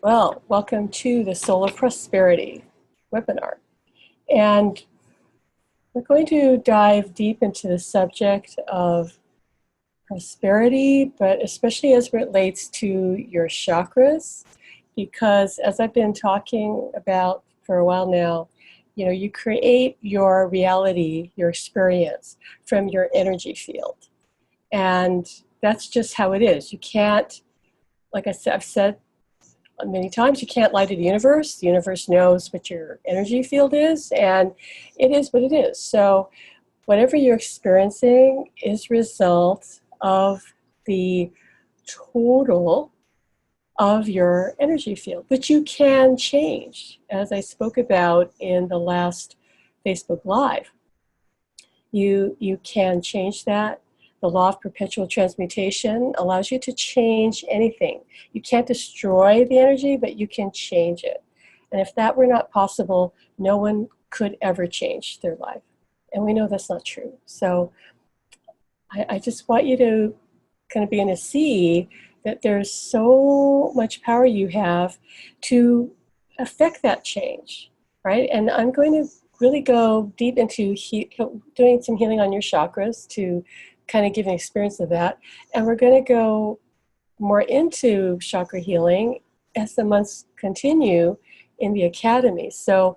Well, welcome to the Soul of Prosperity webinar. And we're going to dive deep into the subject of prosperity, but especially as it relates to your chakras, because as I've been talking about for a while now, you create your reality, your experience from your energy field. And that's just how it is. You can't, like I've said many times, you can't lie to the universe. The universe knows what your energy field is, and it is what it is. So whatever you're experiencing is a result of the total of your energy field, which you can change, as I spoke about in the last Facebook Live. You can change that. The law of perpetual transmutation allows you to change anything. You can't destroy the energy, but you can change it. And if that were not possible, no one could ever change their life. And we know that's not true. So I just want you to kind of begin to see that there's so much power you have to affect that change, right? And I'm going to really go deep into doing some healing on your chakras to kind of give an experience of that. And we're going to go more into chakra healing as the months continue in the academy. So,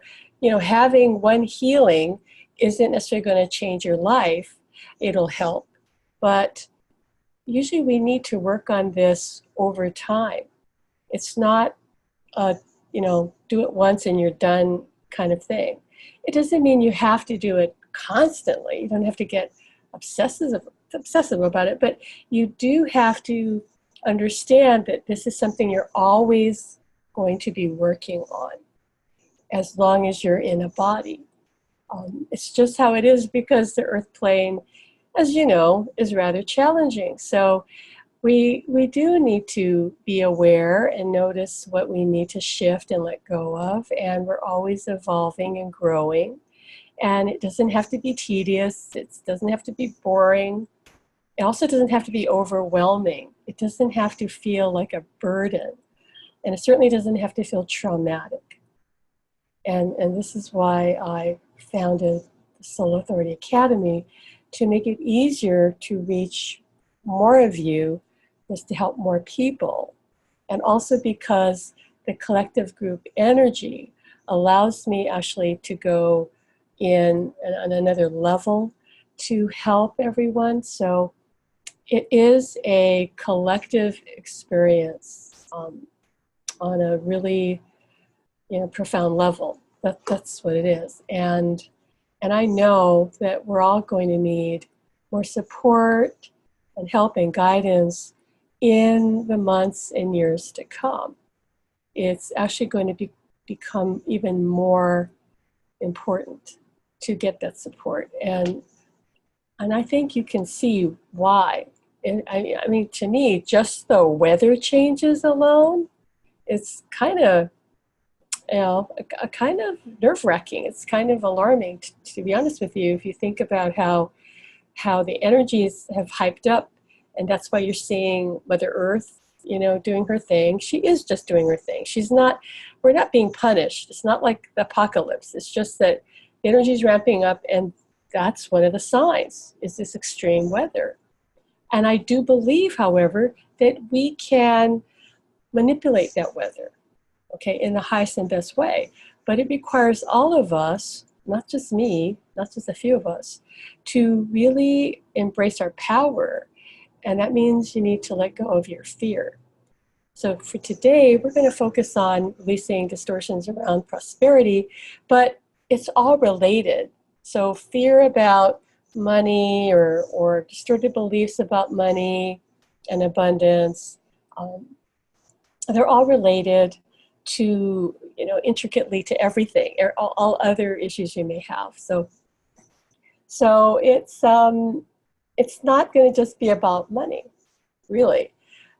having one healing isn't necessarily going to change your life. It'll help. But usually we need to work on this over time. It's not do it once and you're done kind of thing. It doesn't mean you have to do it constantly. You don't have to get obsessive about it, but you do have to understand that this is something you're always going to be working on as long as you're in a body. It's just how it is, because the earth plane, as you know, is rather challenging. So we do need to be aware and notice what we need to shift and let go of, and we're always evolving and growing. And it doesn't have to be tedious. It doesn't have to be boring. It also doesn't have to be overwhelming. It doesn't have to feel like a burden. And it certainly doesn't have to feel traumatic. And this is why I founded the Soul Authority Academy, to make it easier to reach more of you, is to help more people. And also because the collective group energy allows me actually to go in on another level to help everyone. So it is a collective experience on a really profound level. That's what it is. And I know that we're all going to need more support and help and guidance in the months and years to come. It's actually going to become even more important to get that support. And I think you can see why. And I mean, to me, just the weather changes alone, it's kind of, a kind of nerve-wracking. It's kind of alarming, to be honest with you, if you think about how the energies have hyped up, and that's why you're seeing Mother Earth, doing her thing. She is just doing her thing. We're not being punished. It's not like the apocalypse. It's just that the energy is ramping up, and that's one of the signs, is this extreme weather. And I do believe, however, that we can manipulate that weather, okay, in the highest and best way. But it requires all of us, not just me, not just a few of us, to really embrace our power. And that means you need to let go of your fear. So for today, we're going to focus on releasing distortions around prosperity, but it's all related. So fear about money or distorted beliefs about money and abundance, they're all related to, intricately to everything, or all other issues you may have. So it's not going to just be about money, really.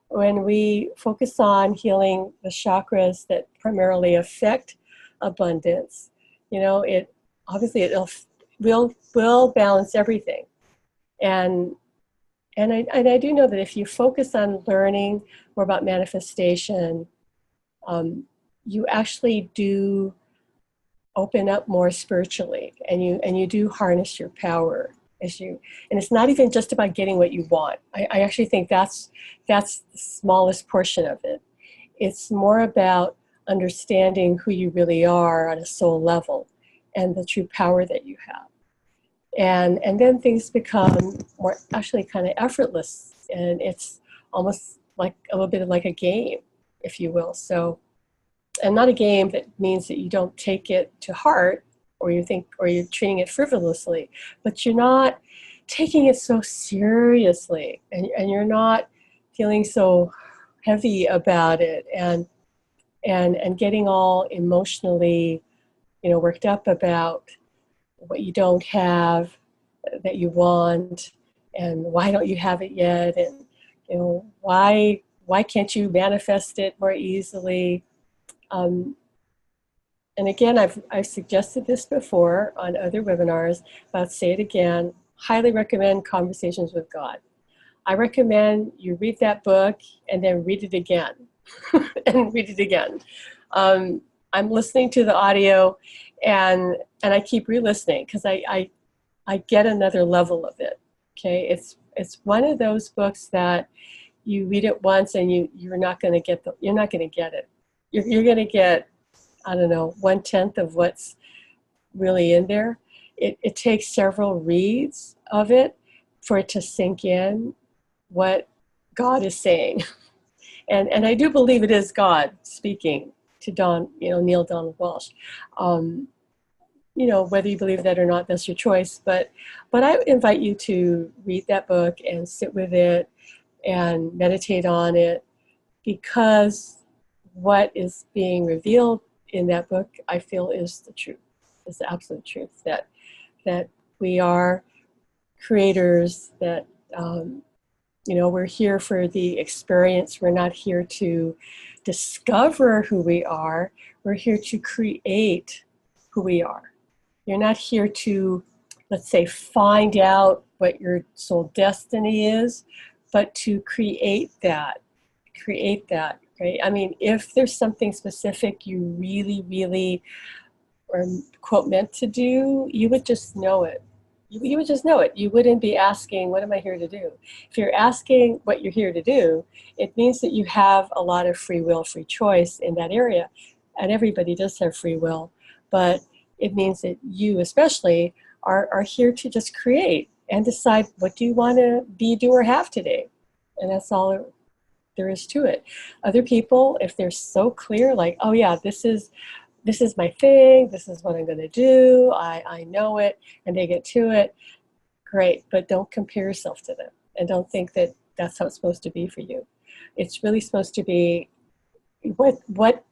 When we focus on healing the chakras that primarily affect abundance, it obviously will balance everything. And I do know that if you focus on learning more about manifestation, you actually do open up more spiritually, and you do harness your power as you. And it's not even just about getting what you want. I actually think that's the smallest portion of it. It's more about understanding who you really are on a soul level and the true power that you have. And then things become more actually kind of effortless, and it's almost like a little bit like a game, if you will. So, and not a game that means that you don't take it to heart, or you think, or you're treating it frivolously, but you're not taking it so seriously, and you're not feeling so heavy about it, and getting all emotionally, worked up about what you don't have that you want, and why don't you have it yet, and why can't you manifest it more easily. And again, I've suggested this before on other webinars, but I'll say it again. Highly recommend Conversations with God. I recommend you read that book and then read it again and read it again. I'm listening to the audio, and I keep re-listening because I get another level of it. Okay, it's one of those books that you read it once and you're not going to get it. You're going to get, I don't know, 1/10 of what's really in there. It takes several reads of it for it to sink in what God is saying. And I do believe it is God speaking to Neil Donald Walsh. Whether you believe that or not, that's your choice. But I invite you to read that book and sit with it and meditate on it, because what is being revealed in that book, I feel, is the truth, is the absolute truth, that we are creators, that we're here for the experience. We're not here to discover who we are. We're here to create who we are. You're not here to, let's say, find out what your soul destiny is, but to create that, right? I mean, if there's something specific you really, really are, quote, meant to do, you would just know it. You would just know it. You wouldn't be asking, what am I here to do? If you're asking what you're here to do, it means that you have a lot of free will, free choice in that area. And everybody does have free will, but it means that you especially are here to just create and decide, what do you want to be, do, or have today? And that's all there is to it. Other people, if they're so clear, like, oh yeah, this is my thing, this is what I'm going to do, I know it, and they get to it, great. But don't compare yourself to them, and don't think that that's how it's supposed to be for you. It's really supposed to be what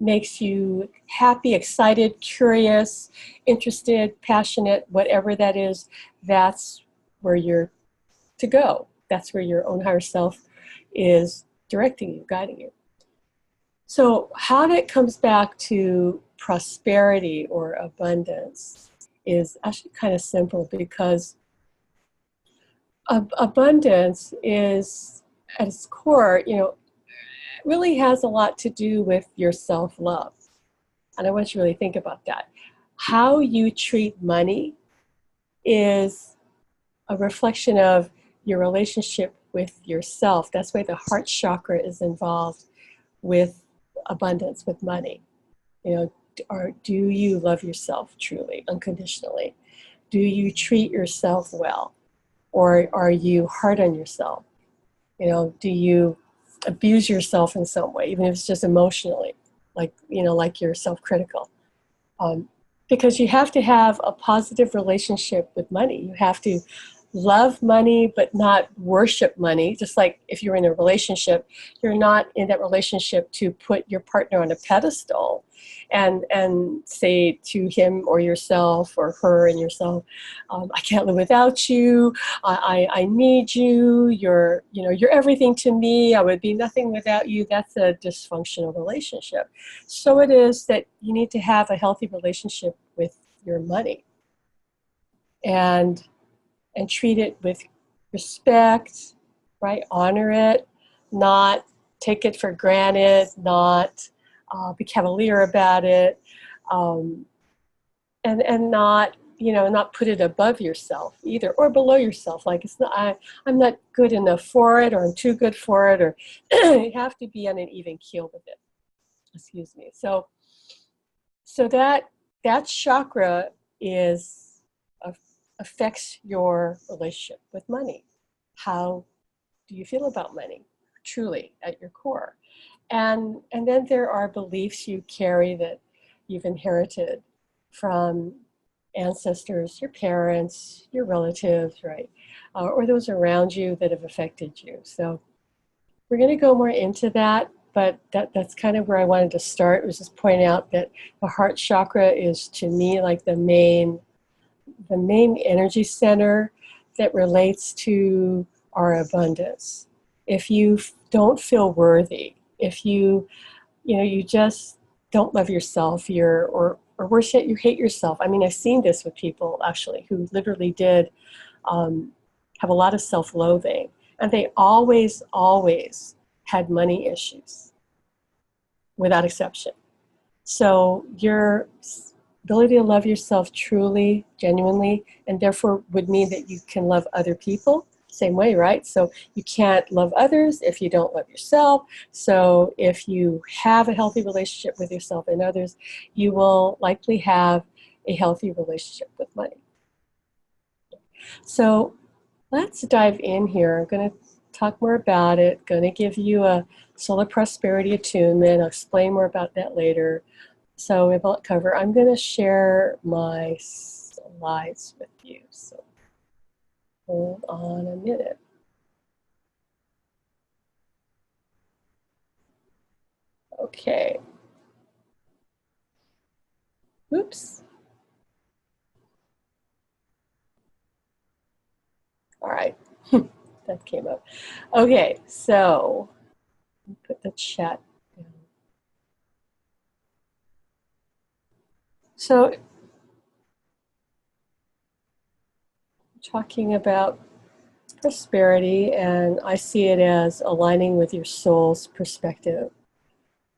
makes you happy, excited, curious, interested, passionate, whatever that is. That's where you're to go. That's where your own higher self is directing you, guiding you. So how that comes back to prosperity or abundance is actually kind of simple, because abundance is, at its core, really has a lot to do with your self-love. And I want you to really think about that. How you treat money is a reflection of your relationship with yourself. That's why the heart chakra is involved with abundance, with money. Do you love yourself truly, unconditionally? Do you treat yourself well? Or are you hard on yourself? Do you abuse yourself in some way, even if it's just emotionally, like you're self-critical? Because you have to have a positive relationship with money. You have to love money, but not worship money. Just like if you're in a relationship, you're not in that relationship to put your partner on a pedestal and say to him or yourself or her and yourself, I can't live without you. I need you. You're everything to me. I would be nothing without you. That's a dysfunctional relationship. So it is that you need to have a healthy relationship with your money, and treat it with respect, right? Honor it, not take it for granted, not be cavalier about it, and not, not put it above yourself either, or below yourself. Like, it's not, I'm not good enough for it, or I'm too good for it, or you have to be on an even keel with it. Excuse me. So that chakra affects your relationship with money. How do you feel about money, truly, at your core? And then there are beliefs you carry that you've inherited from ancestors, your parents, your relatives, right? Or those around you that have affected you. So we're going to go more into that, but that's kind of where I wanted to start, was just point out that the heart chakra is, to me, like the main energy center that relates to our abundance. If you don't feel worthy, if you just don't love yourself, or worse yet, you hate yourself. I mean, I've seen this with people, actually, who literally did have a lot of self-loathing, and they always had money issues, without exception. So your ability to love yourself truly, genuinely, and therefore would mean that you can love other people same way, right? So you can't love others if you don't love yourself. So if you have a healthy relationship with yourself and others, you will likely have a healthy relationship with money. So let's dive in here. I'm going to talk more about it. Going to give you a solar prosperity attunement. I'll explain more about that later. So we won't cover. I'm going to share my slides with you. So hold on a minute. Okay. Oops. All right. That came up. Okay, so put the chat down. So talking about prosperity, and I see it as aligning with your soul's perspective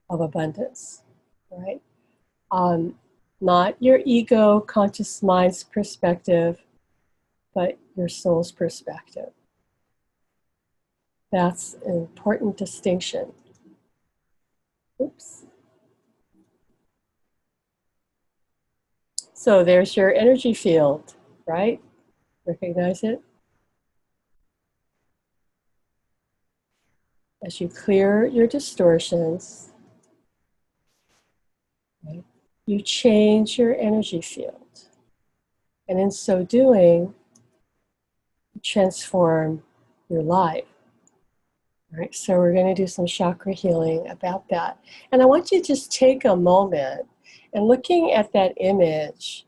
of abundance, right? Not your ego, conscious mind's perspective, but your soul's perspective. That's an important distinction. Oops. So there's your energy field, right? Recognize it? As you clear your distortions, right, you change your energy field. And in so doing, you transform your life. Right? So we're going to do some chakra healing about that. And I want you to just take a moment and, looking at that image,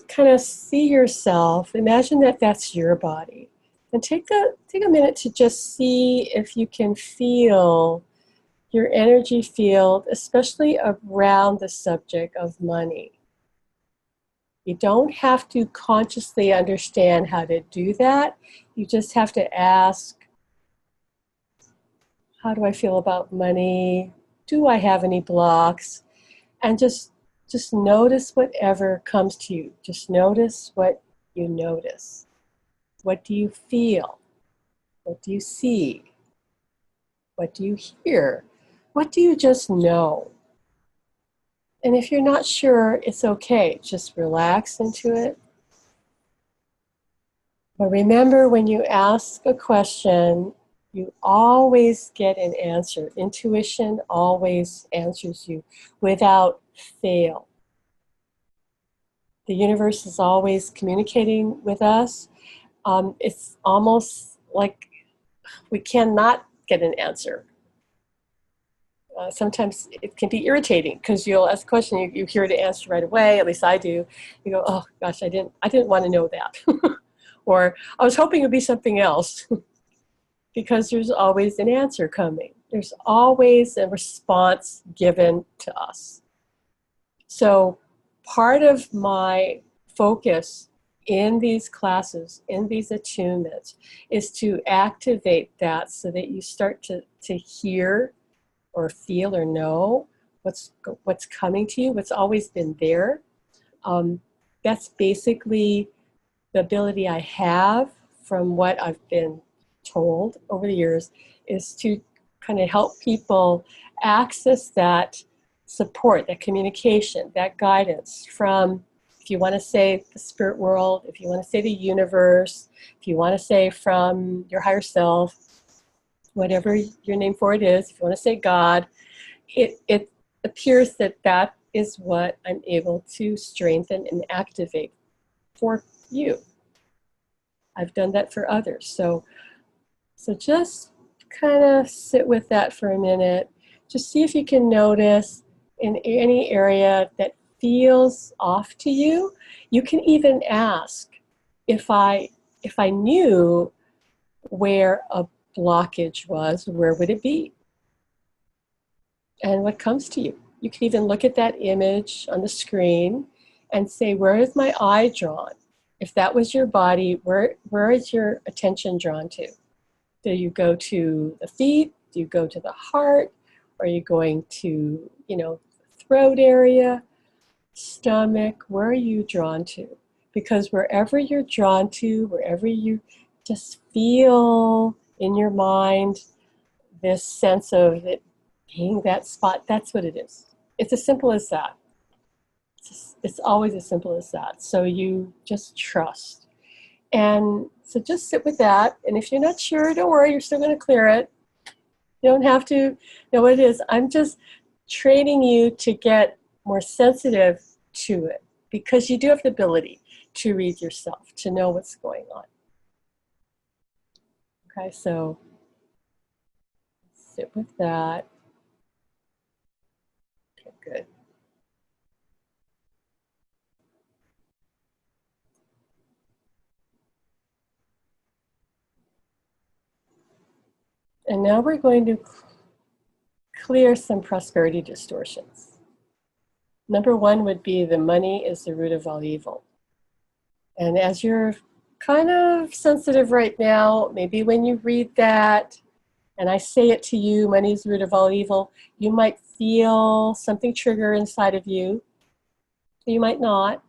kind of see yourself. Imagine that that's your body. And take a minute to just see if you can feel your energy field, especially around the subject of money. You don't have to consciously understand how to do that. You just have to ask, how do I feel about money? Do I have any blocks? And just notice whatever comes to you. Just notice what you notice. What do you feel? What do you see? What do you hear? What do you just know? And if you're not sure, it's okay. Just relax into it. But remember, when you ask a question, you always get an answer. Intuition always answers you without fail. The universe is always communicating with us. It's almost like we cannot get an answer. Sometimes it can be irritating because you'll ask a question, you hear the answer right away. At least I do. You go, oh gosh, I didn't want to know that, or I was hoping it'd be something else. Because there's always an answer coming. There's always a response given to us. So part of my focus in these classes, in these attunements, is to activate that so that you start to hear or feel or know what's coming to you, what's always been there. That's basically the ability I have from what I've been told over the years, is to kind of help people access that support, that communication, that guidance from, if you want to say the spirit world, if you want to say the universe, if you want to say from your higher self, whatever your name for it is, if you want to say God, it appears that that is what I'm able to strengthen and activate for you. I've done that for others. So just kind of sit with that for a minute. Just see if you can notice in any area that feels off to you. You can even ask, if I knew where a blockage was, where would it be? And what comes to you? You can even look at that image on the screen and say, where is my eye drawn? If that was your body, where is your attention drawn to? Do you go to the feet? Do you go to the heart? Are you going to, throat area, stomach? Where are you drawn to? Because wherever you're drawn to, wherever you just feel in your mind this sense of it being that spot, that's what it is. It's as simple as that. It's always as simple as that. So you just trust. And so just sit with that. And if you're not sure, don't worry, you're still going to clear it. You don't have to know what it is. I'm just training you to get more sensitive to it, because you do have the ability to read yourself, to know what's going on. Okay, so sit with that. Okay, good. And now we're going to clear some prosperity distortions. Number one would be the money is the root of all evil. And as you're kind of sensitive right now, maybe when you read that and I say it to you, money is the root of all evil, you might feel something trigger inside of you. You might not.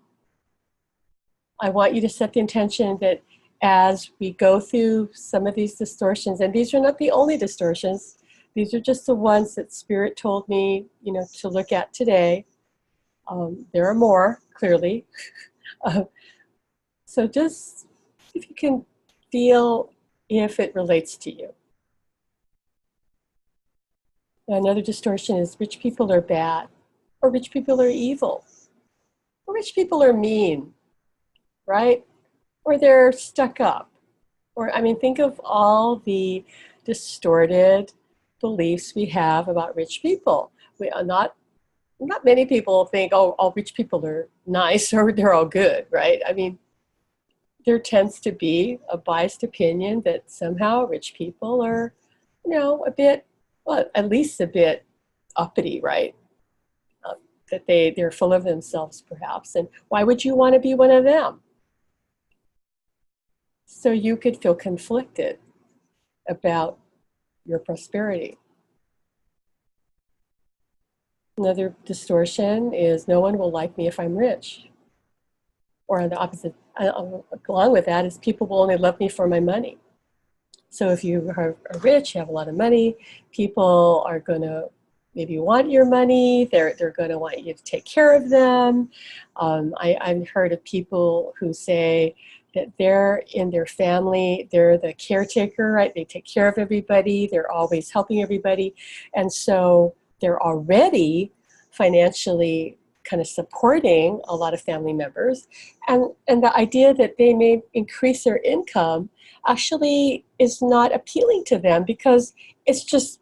I want you to set the intention that as we go through some of these distortions, and these are not the only distortions, these are just the ones that Spirit told me, to look at today. There are more, clearly. So just, if you can feel if it relates to you. Another distortion is rich people are bad, or rich people are evil, or rich people are mean, right? Or they're stuck up. Or, think of all the distorted beliefs we have about rich people. We are not many people think, oh, all rich people are nice or they're all good, right? There tends to be a biased opinion that somehow rich people are, a bit, well, at least a bit uppity, right? That they're full of themselves, perhaps. And why would you want to be one of them? So you could feel conflicted about your prosperity. Another distortion is no one will like me if I'm rich. Or the opposite, along with that, is people will only love me for my money. So if you are rich, you have a lot of money, people are going to maybe want your money, they're going to want you to take care of them. I've heard of people who say that they're in their family, they're the caretaker, right? They take care of everybody, they're always helping everybody. And so they're already financially kind of supporting a lot of family members. And the idea that they may increase their income actually is not appealing to them, because it's just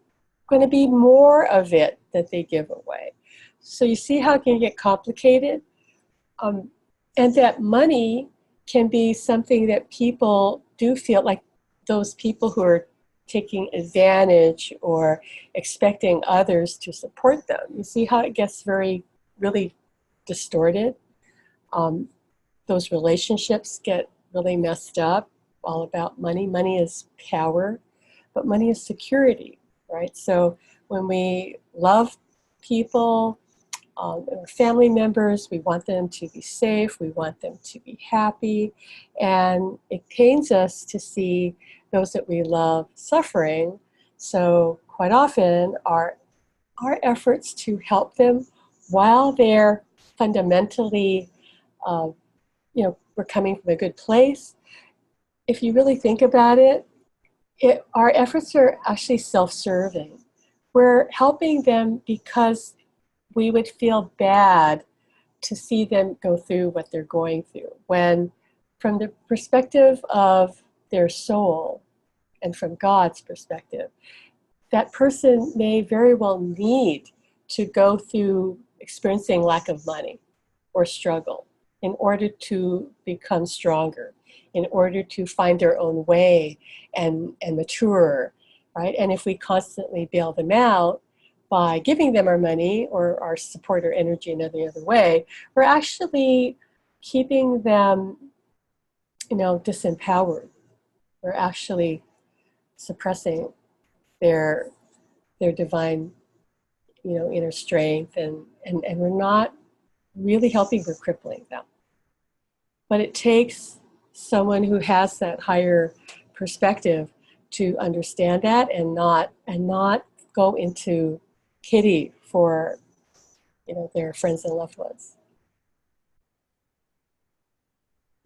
going to be more of it that they give away. So you see how it can get complicated? And that money can be something that people do feel like, those people who are taking advantage or expecting others to support them. You see how it gets really distorted? Those relationships get really messed up, all about money. Money is power, but money is security, right? So when we love people, our family members. We want them to be safe. We want them to be happy. And it pains us to see those that we love suffering. So quite often our efforts to help them while they're fundamentally, we're coming from a good place. If you really think about it, our efforts are actually self-serving. We're helping them because we would feel bad to see them go through what they're going through, when from the perspective of their soul and from God's perspective, that person may very well need to go through experiencing lack of money or struggle in order to become stronger, in order to find their own way and mature, right? And if we constantly bail them out by giving them our money or our support or energy in any other way, we're actually keeping them, disempowered. We're actually suppressing their divine, inner strength, and we're not really helping, we're crippling them. But it takes someone who has that higher perspective to understand that and not go into pity for, their friends and loved ones.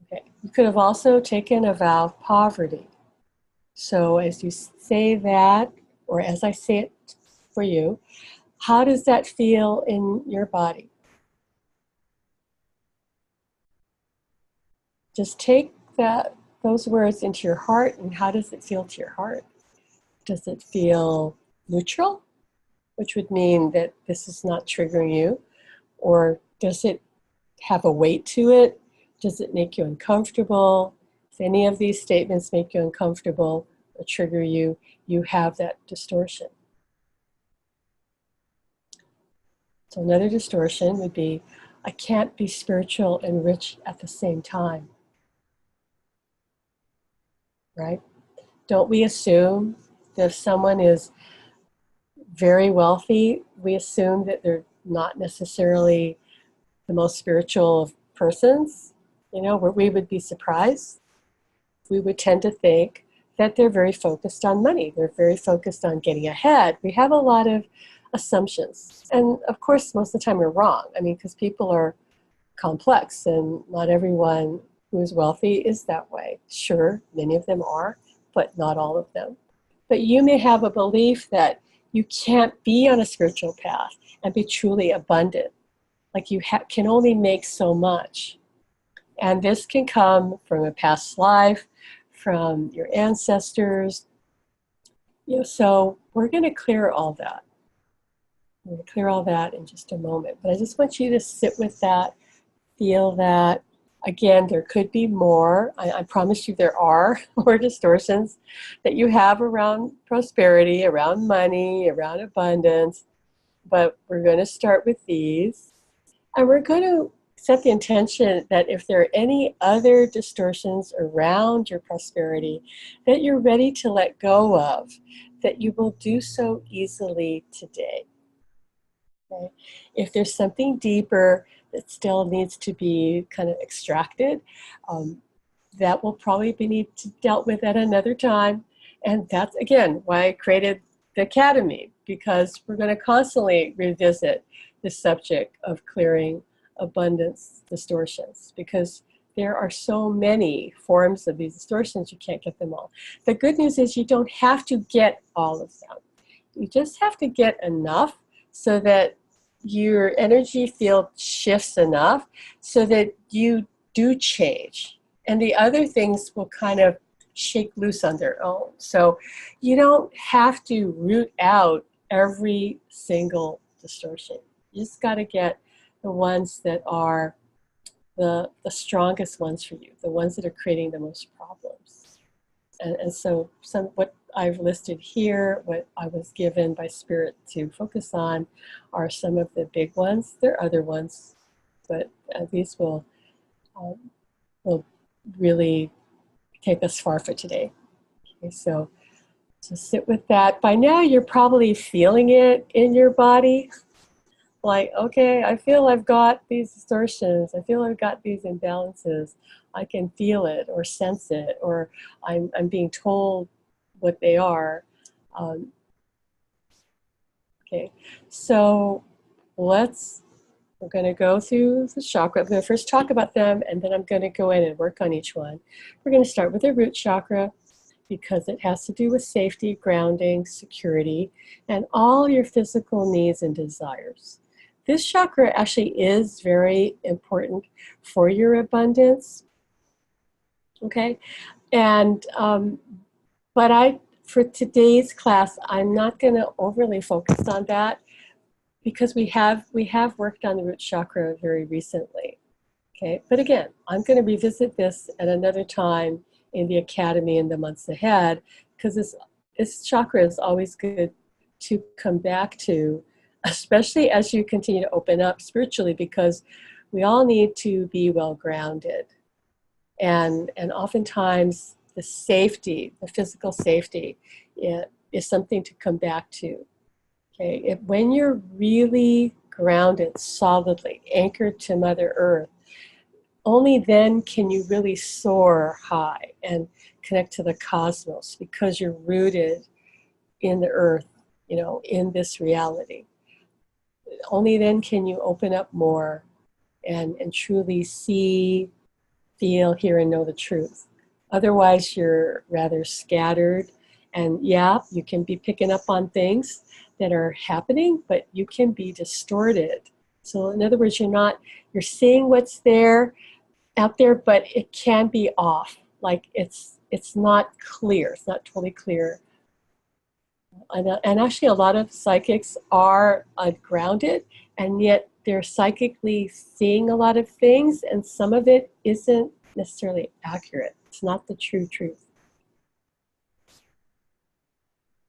Okay. You could have also taken a vow of poverty. So as you say that, or as I say it for you, how does that feel in your body? Just take those words into your heart, and how does it feel to your heart? Does it feel neutral, which would mean that this is not triggering you? Or does it have a weight to it? Does it make you uncomfortable? If any of these statements make you uncomfortable or trigger you, you have that distortion. So another distortion would be, I can't be spiritual and rich at the same time. Right? Don't we assume that if someone is very wealthy, we assume that they're not necessarily the most spiritual of persons? Where we would be surprised. We would tend to think that they're very focused on money. They're very focused on getting ahead. We have a lot of assumptions. And of course, most of the time we're wrong. Because people are complex, and not everyone who is wealthy is that way. Sure, many of them are, but not all of them. But you may have a belief that you can't be on a spiritual path and be truly abundant. Like you can only make so much. And this can come from a past life, from your ancestors. So we're going to clear all that. We're going to clear all that in just a moment. But I just want you to sit with that, feel that. Again, there could be more. I promise you there are more distortions that you have around prosperity, around money, around abundance. But we're going to start with these. And we're going to set the intention that if there are any other distortions around your prosperity that you're ready to let go of, that you will do so easily today. Okay? If there's something deeper that still needs to be kind of extracted, that will probably be dealt with at another time. And that's, again, why I created the Academy, because we're going to constantly revisit the subject of clearing abundance distortions, because there are so many forms of these distortions, you can't get them all. The good news is you don't have to get all of them. You just have to get enough so that your energy field shifts enough so that you do change. And the other things will kind of shake loose on their own. So you don't have to root out every single distortion. You just got to get the ones that are the strongest ones for you, the ones that are creating the most problems. And so what I've listed here, what I was given by Spirit to focus on, are some of the big ones. There are other ones, but these will really take us far for today. Okay, so sit with that. By now, you're probably feeling it in your body. Like, okay, I feel I've got these distortions. I feel I've got these imbalances. I can feel it or sense it, or I'm being told what they are. Um, okay, so we're going to go through the chakra. I'm going to first talk about them, and then I'm going to go in and work on each one. We're going to start with the root chakra because it has to do with safety, grounding, security, and all your physical needs and desires. This chakra actually is very important for your abundance, okay? And, for today's class, I'm not going to overly focus on that because we have worked on the root chakra very recently, okay? But again, I'm going to revisit this at another time in the academy in the months ahead because this chakra is always good to come back to, especially as you continue to open up spiritually, because we all need to be well grounded. And oftentimes the safety, the physical safety, is something to come back to. Okay, when you're really grounded, solidly anchored to Mother Earth, only then can you really soar high and connect to the cosmos because you're rooted in the earth, in this reality. Only then can you open up more and truly see, feel, hear, and know the truth. Otherwise, you're rather scattered. And yeah, you can be picking up on things that are happening, but you can be distorted. So in other words, you're seeing what's there out there, but it can be off. Like it's not clear. It's not totally clear. And actually a lot of psychics are ungrounded, and yet they're psychically seeing a lot of things, and some of it isn't necessarily accurate. It's not the true truth.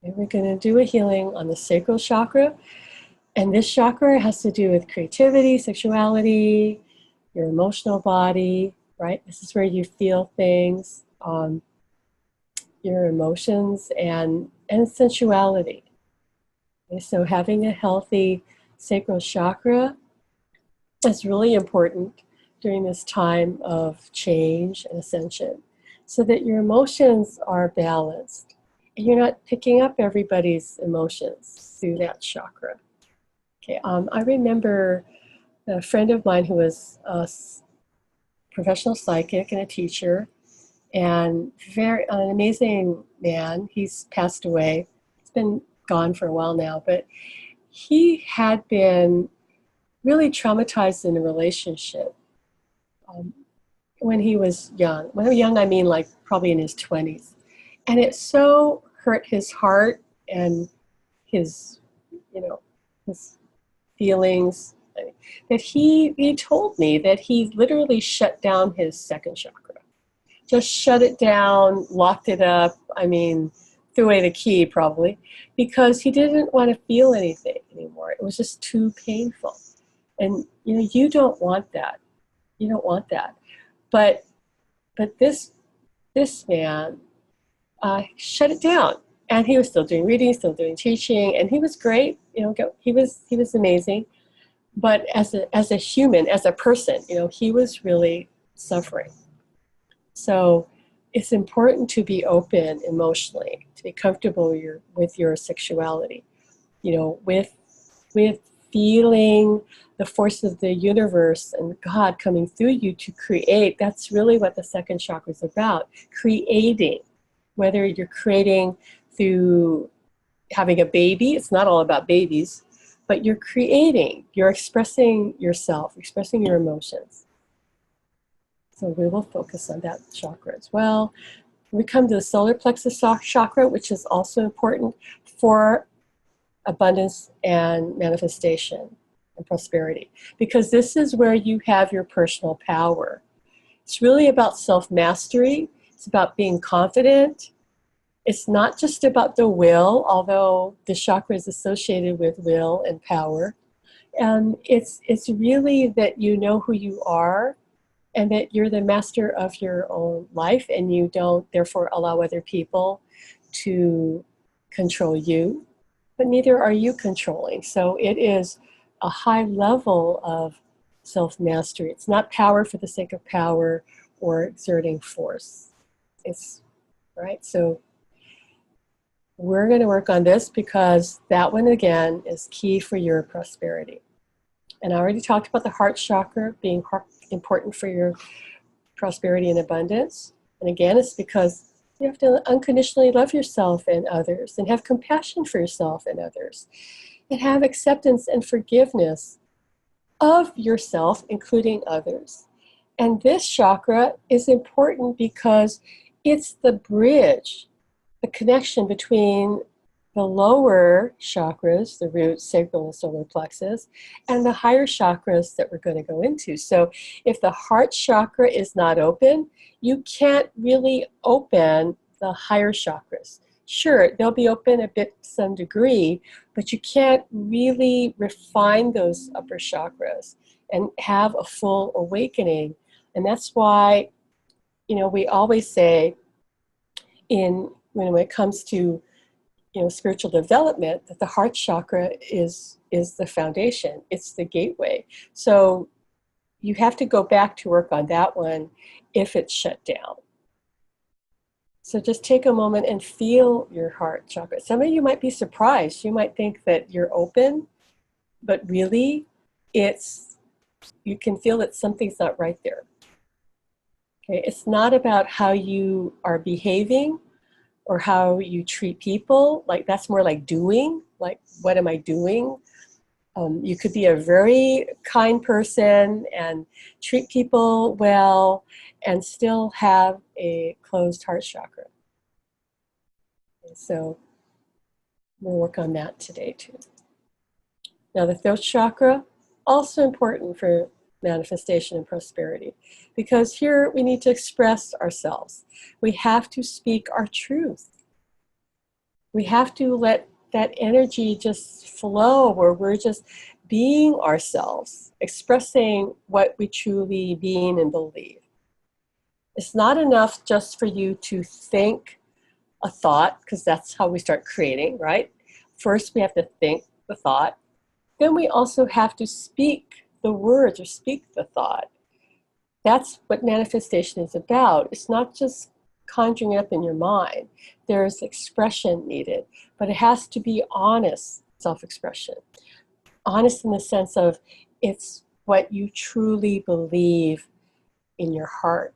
And we're going to do a healing on the sacral chakra. And this chakra has to do with creativity, sexuality, your emotional body, right? This is where you feel things, your emotions, and sensuality. Okay, so having a healthy sacral chakra is really important during this time of change and ascension, so that your emotions are balanced and you're not picking up everybody's emotions through that chakra. Okay, I remember a friend of mine who was a professional psychic and a teacher, and an amazing man. He's passed away. He's been gone for a while now, but he had been really traumatized in a relationship when he was young. When young, I mean like probably in his 20s. And it so hurt his heart and his, his feelings that he told me that he literally shut down his second chakra. Just shut it down, locked it up. I mean, threw away the key probably, because he didn't want to feel anything anymore. It was just too painful. And you don't want that. You don't want that. But this man shut it down, and he was still doing reading, still doing teaching, and he was great. He was amazing. But as a human, as a person, he was really suffering. So it's important to be open emotionally, to be comfortable with your sexuality, with feeling the force of the universe and God coming through you to create. That's really what the second chakra is about, creating. Whether you're creating through having a baby, it's not all about babies, but you're creating, you're expressing yourself, expressing your emotions. So we will focus on that chakra as well. We come to the solar plexus chakra, which is also important for abundance and manifestation and prosperity, because this is where you have your personal power. It's really about self-mastery. It's about being confident. It's not just about the will, although the chakra is associated with will and power. It's really that you know who you are, and that you're the master of your own life, and you don't therefore allow other people to control you, but neither are you controlling. So it is a high level of self-mastery. It's not power for the sake of power or exerting force. It's right. So we're going to work on this because that one again is key for your prosperity. And I already talked about the heart chakra being important for your prosperity and abundance. And again, it's because you have to unconditionally love yourself and others, and have compassion for yourself and others, and have acceptance and forgiveness of yourself, including others. And this chakra is important because it's the bridge, the connection between the lower chakras, the root, sacral, and solar plexus, and the higher chakras that we're going to go into. So if the heart chakra is not open, you can't really open the higher chakras. Sure, they'll be open a bit to some degree, but you can't really refine those upper chakras and have a full awakening. And that's why, we always say when it comes to spiritual development, that the heart chakra is the foundation. It's the gateway. So you have to go back to work on that one if it's shut down. So just take a moment and feel your heart chakra. Some of you might be surprised. You might think that you're open, but really you can feel that something's not right there. Okay, it's not about how you are behaving or how you treat people. Like, that's more like doing, like, what am I doing? You could be a very kind person and treat people well and still have a closed heart chakra. And so we'll work on that today too. Now the throat chakra, also important for manifestation and prosperity, because here we need to express ourselves. We have to speak our truth. We have to let that energy just flow, where we're just being ourselves, expressing what we truly mean and believe. It's not enough just for you to think a thought, because that's how we start creating, right? First, we have to think the thought. Then we also have to speak the words or speak the thought. That's what manifestation is about. It's not just conjuring it up in your mind. There's expression needed, but it has to be honest self-expression. Honest in the sense of it's what you truly believe in your heart.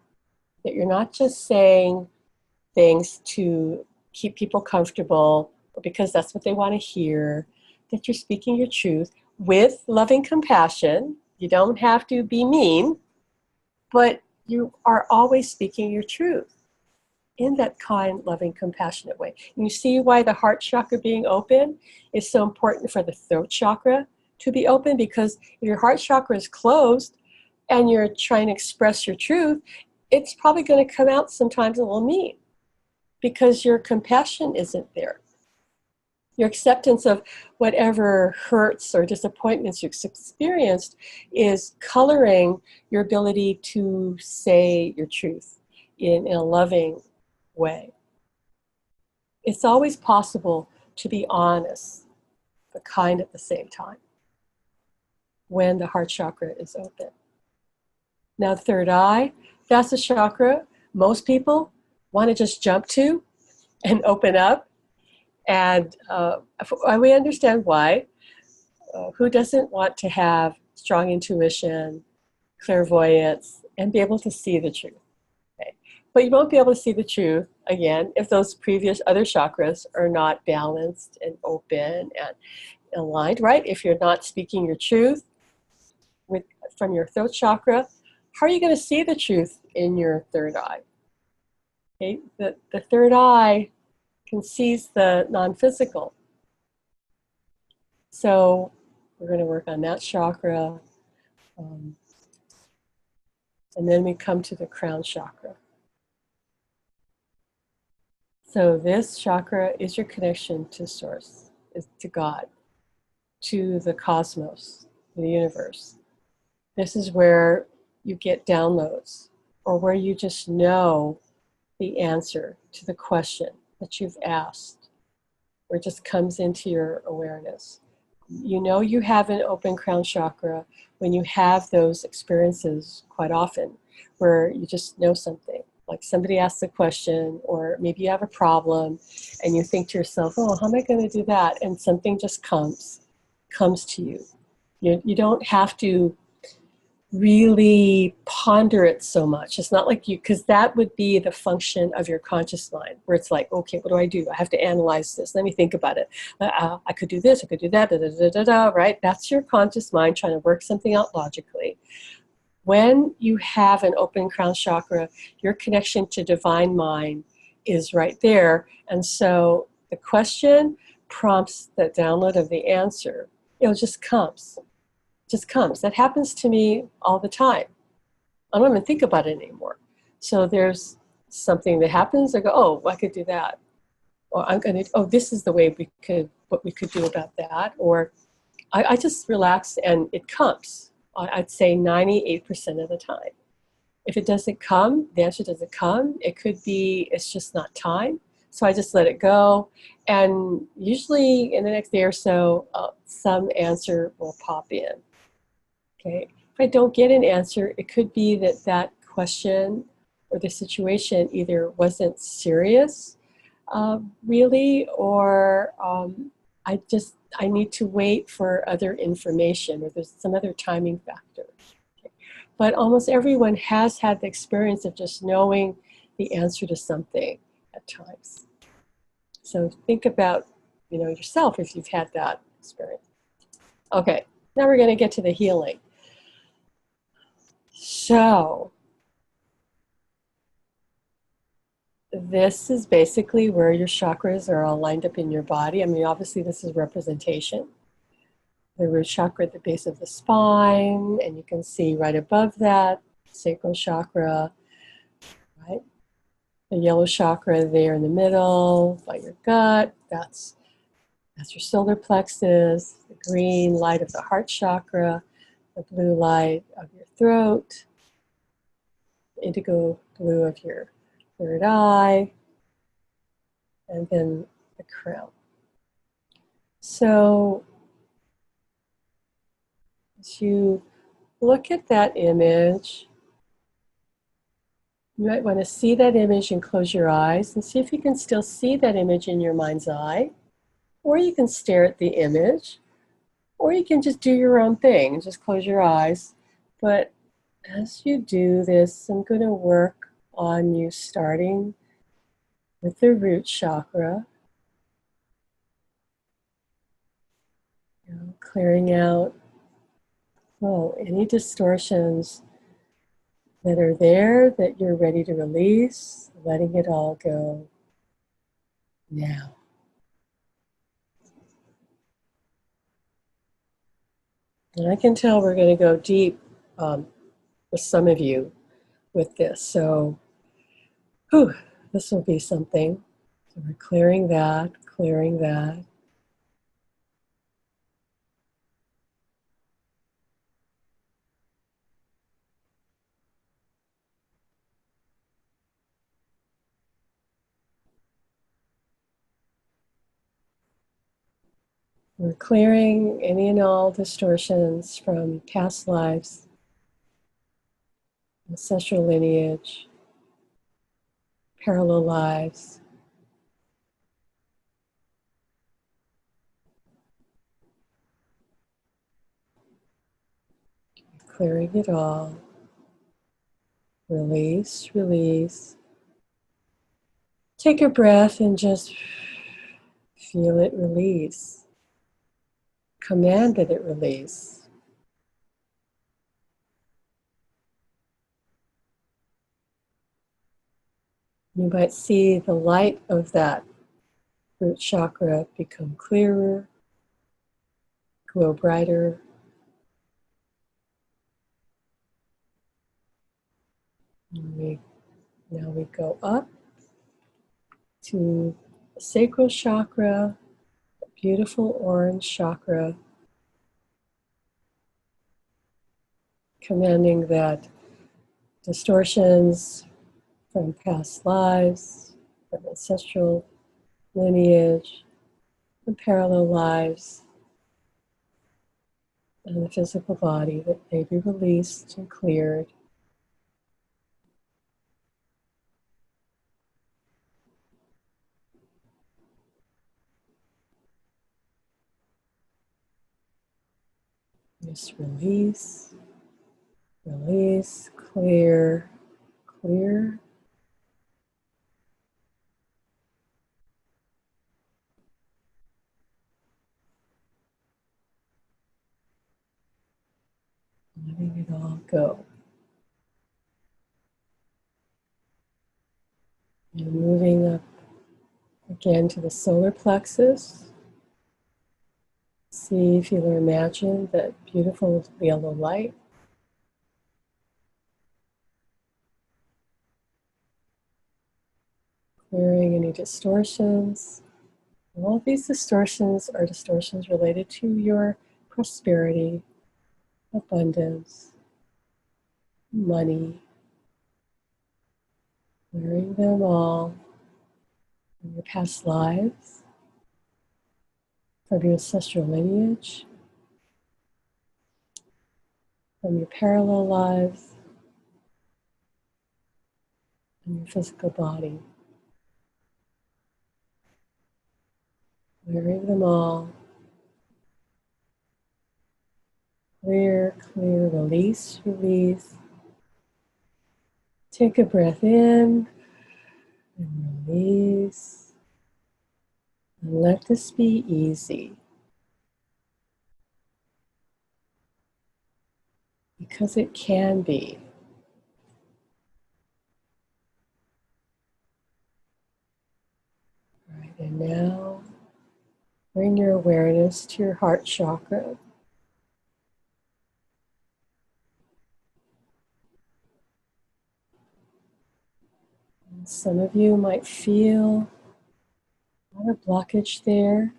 That you're not just saying things to keep people comfortable or because that's what they want to hear, that you're speaking your truth with loving compassion. You don't have to be mean, but you are always speaking your truth in that kind, loving, compassionate way. And you see why the heart chakra being open is so important for the throat chakra to be open, because if your heart chakra is closed and you're trying to express your truth, it's probably going to come out sometimes a little mean because your compassion isn't there. Your acceptance of whatever hurts or disappointments you've experienced is coloring your ability to say your truth in a loving way. It's always possible to be honest, but kind at the same time when the heart chakra is open. Now, the third eye, that's a chakra most people want to just jump to and open up. And we understand why. Who doesn't want to have strong intuition, clairvoyance, and be able to see the truth? Okay. But you won't be able to see the truth, again, if those previous other chakras are not balanced and open and aligned, right? If you're not speaking your truth from your throat chakra, how are you going to see the truth in your third eye? Okay. The third eye sees the non-physical. So we're going to work on that chakra. And then we come to the crown chakra. So this chakra is your connection to Source, to God, to the cosmos, the universe. This is where you get downloads, or where you just know the answer to the question that you've asked, or it just comes into your awareness. You know you have an open crown chakra when you have those experiences quite often where you just know something. Like somebody asks a question, or maybe you have a problem and you think to yourself, oh, how am I going to do that? And something just comes to you. You don't have to really ponder it so much. It's not like you, because that would be the function of your conscious mind, where it's like, okay, what do I do? I have to analyze this. Let me think about it. I could do this, I could do that, da, da, da, da, da, right? That's your conscious mind trying to work something out logically. When you have an open crown chakra, your connection to divine mind is right there. And so the question prompts the download of the answer. It just comes. Just comes. That happens to me all the time. I don't even think about it anymore. So there's something that happens. I go, oh, I could do that. Or I'm going to, oh, this is the way what we could do about that. Or I just relax and it comes. I'd say 98% of the time. If it doesn't come, the answer doesn't come. It could be it's just not time. So I just let it go. And usually in the next day or so, some answer will pop in. Okay. If I don't get an answer, it could be that that question or the situation either wasn't serious, really, or I need to wait for other information, or there's some other timing factor. Okay. But almost everyone has had the experience of just knowing the answer to something at times. So think about, yourself if you've had that experience. Okay, now we're going to get to the healing. So this is basically where your chakras are all lined up in your body. I mean, obviously this is representation. The root chakra at the base of the spine, and you can see right above that, sacral chakra, right? The yellow chakra there in the middle, by your gut, that's your solar plexus. The green light of the heart chakra, the blue light of your throat, the indigo blue of your third eye, and then the crown. So as you look at that image, you might want to see that image and close your eyes and see if you can still see that image in your mind's eye. Or you can stare at the image, or you can just do your own thing, just close your eyes. But as you do this, I'm going to work on you starting with the root chakra, clearing out any distortions that are there that you're ready to release, letting it all go now. And I can tell we're going to go deep for some of you with this. So this will be something. So we're clearing that, clearing that. We're clearing any and all distortions from past lives, ancestral lineage, parallel lives. Clearing it all. Release, release. Take a breath and just feel it release. Command that it release. You might see the light of that root chakra become clearer, glow brighter. Now we go up to the sacral chakra, the beautiful orange chakra, commanding that distortions from past lives, from ancestral lineage, from parallel lives, and the physical body that may be released and cleared. Just release, release, clear, clear. Letting it all go. And moving up again to the solar plexus. See, feel, or imagine that beautiful yellow light. Clearing any distortions. All of these distortions are distortions related to your prosperity, abundance, money. Clearing them all from your past lives, from your ancestral lineage, from your parallel lives, and your physical body. Clearing them all. Clear, clear, release, release. Take a breath in and release. And let this be easy. Because it can be. All right, and now bring your awareness to your heart chakra. And some of you might feel a lot of blockage there.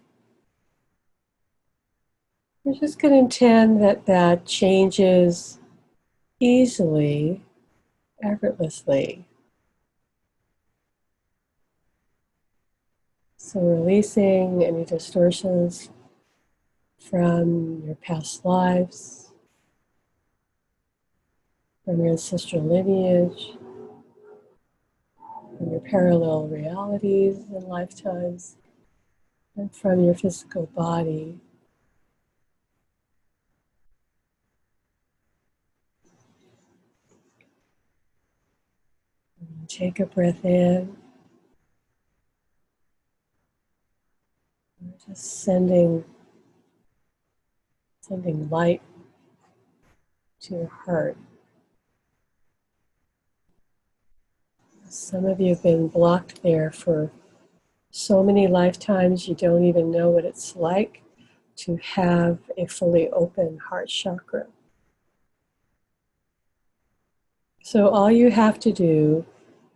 We're just going to intend that that changes easily, effortlessly. So releasing any distortions from your past lives, from your ancestral lineage, from your parallel realities and lifetimes, and from your physical body. And take a breath in. We're just sending light to your heart. Some of you have been blocked there for so many lifetimes you don't even know what it's like to have a fully open heart chakra. So all you have to do,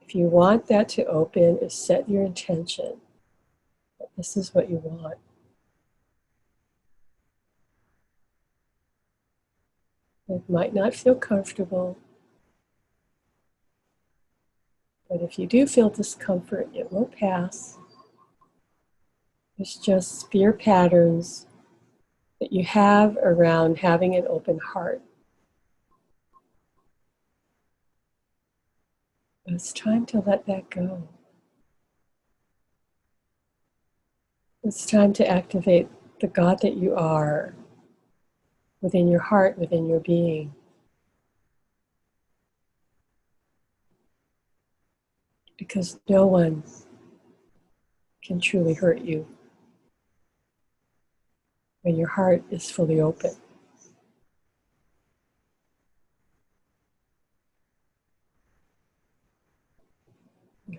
if you want that to open, is set your intention that this is what you want. It might not feel comfortable, but if you do feel discomfort, it will pass. It's just fear patterns that you have around having an open heart. But it's time to let that go. It's time to activate the God that you are within your heart, within your being. Because no one can truly hurt you when your heart is fully open.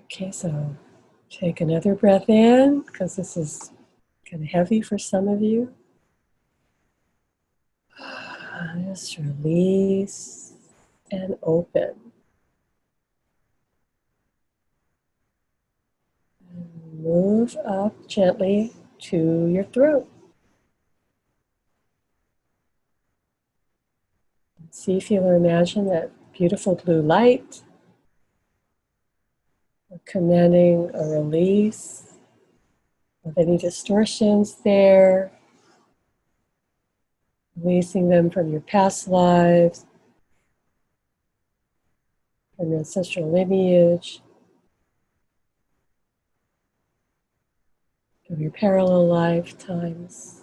Okay, so take another breath in, because this is kind of heavy for some of you. Just release and open. And move up gently to your throat. See, feel, or imagine that beautiful blue light. We're commanding a release of any distortions there. Releasing them from your past lives, from your ancestral lineage, from your parallel lifetimes,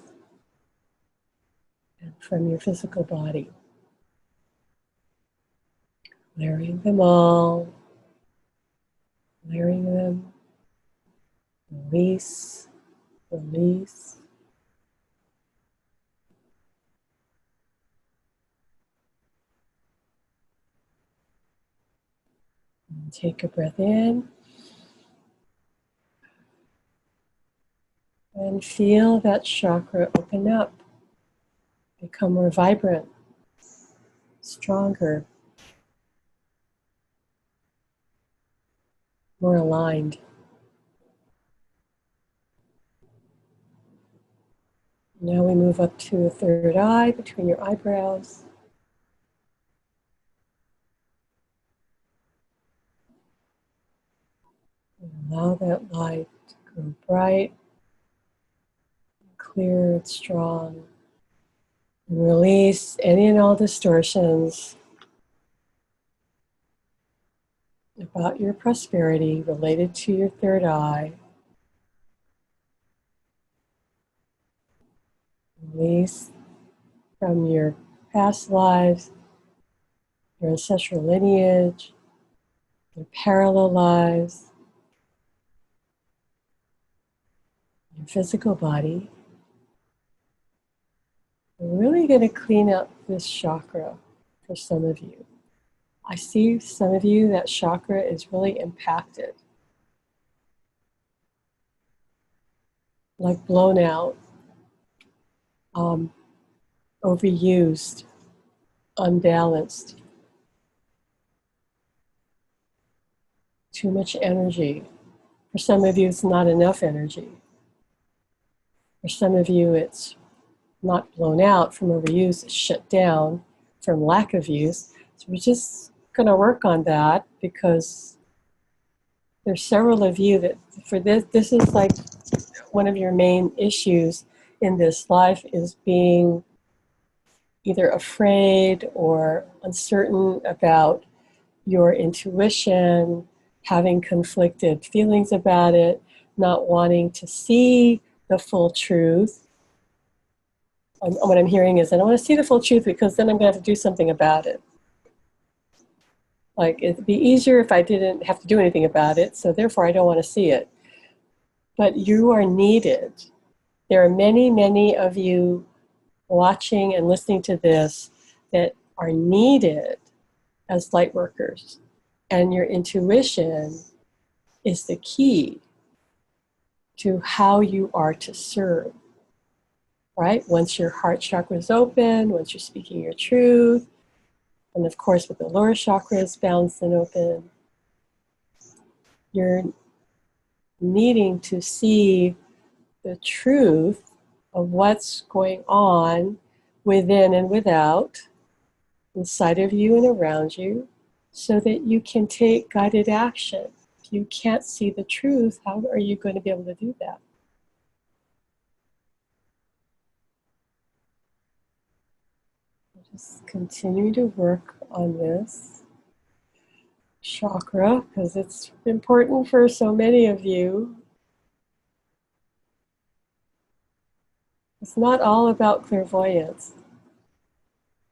and from your physical body. Clearing them all, clearing them, release, release. And take a breath in and feel that chakra open up, become more vibrant, stronger, more aligned. Now we move up to the third eye between your eyebrows. And allow that light to grow bright, clear, and strong. And release any and all distortions about your prosperity related to your third eye. Release from your past lives, your ancestral lineage, your parallel lives, your physical body. We're really going to clean up this chakra for some of you. I see some of you that chakra is really impacted, like blown out, overused, unbalanced, too much energy. For some of you, it's not enough energy. For some of you, it's not blown out from overuse, it's shut down from lack of use. So we're just going to work on that because there's several of you that for this is like one of your main issues in this life is being either afraid or uncertain about your intuition, having conflicted feelings about it, not wanting to see the full truth. What I'm hearing is I don't want to see the full truth because then I'm going to have to do something about it. Like it'd be easier if I didn't have to do anything about it, so therefore I don't want to see it. But you are needed. There are many, many of you watching and listening to this that are needed as light workers. And your intuition is the key to how you are to serve, right? Once your heart chakra is open, once you're speaking your truth, and of course with the lower chakras balanced and open, you're needing to see the truth of what's going on within and without, inside of you and around you, so that you can take guided action. If you can't see the truth, how are you going to be able to do that? Just continue to work on this chakra because it's important for so many of you. It's not all about clairvoyance.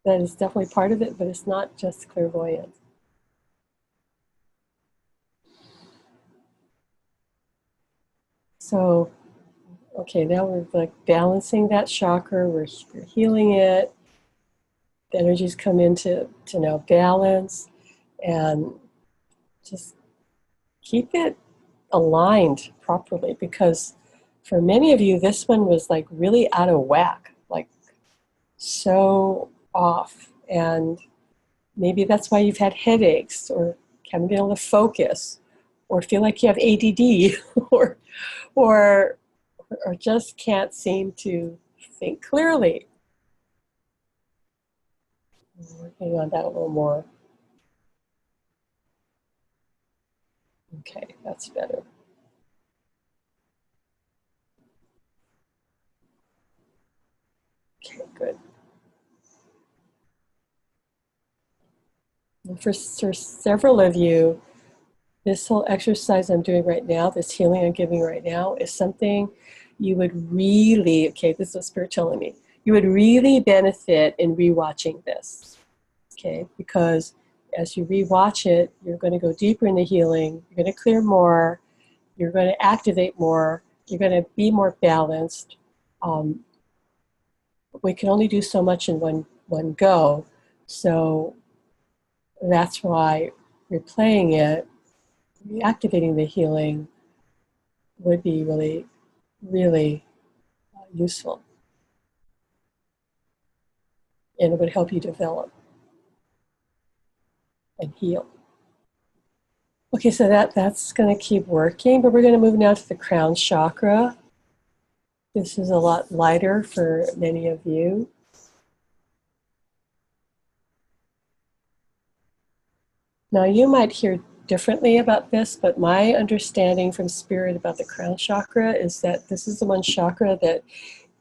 That is definitely part of it, but it's not just clairvoyance. So, okay, now we're like balancing that chakra, we're healing it. The energies come into now balance, and just keep it aligned properly, because for many of you, this one was like really out of whack, like so off. And maybe that's why you've had headaches or haven't been able to focus or feel like you have ADD or just can't seem to think clearly. I'm working on that a little more. Okay, that's better. Okay, good. For several of you, this whole exercise I'm doing right now, this healing I'm giving right now, is something you would really, okay, this is what Spirit telling me, you would really benefit in rewatching this, okay? Because as you rewatch it, you're going to go deeper in the healing, you're going to clear more, you're going to activate more, you're going to be more balanced. We can only do so much in one go, so that's why replaying it, reactivating the healing would be really, really useful. And it would help you develop and heal. Okay, so that's going to keep working, but we're going to move now to the crown chakra. This is a lot lighter for many of you. Now, you might hear differently about this, but my understanding from Spirit about the crown chakra is that this is the one chakra that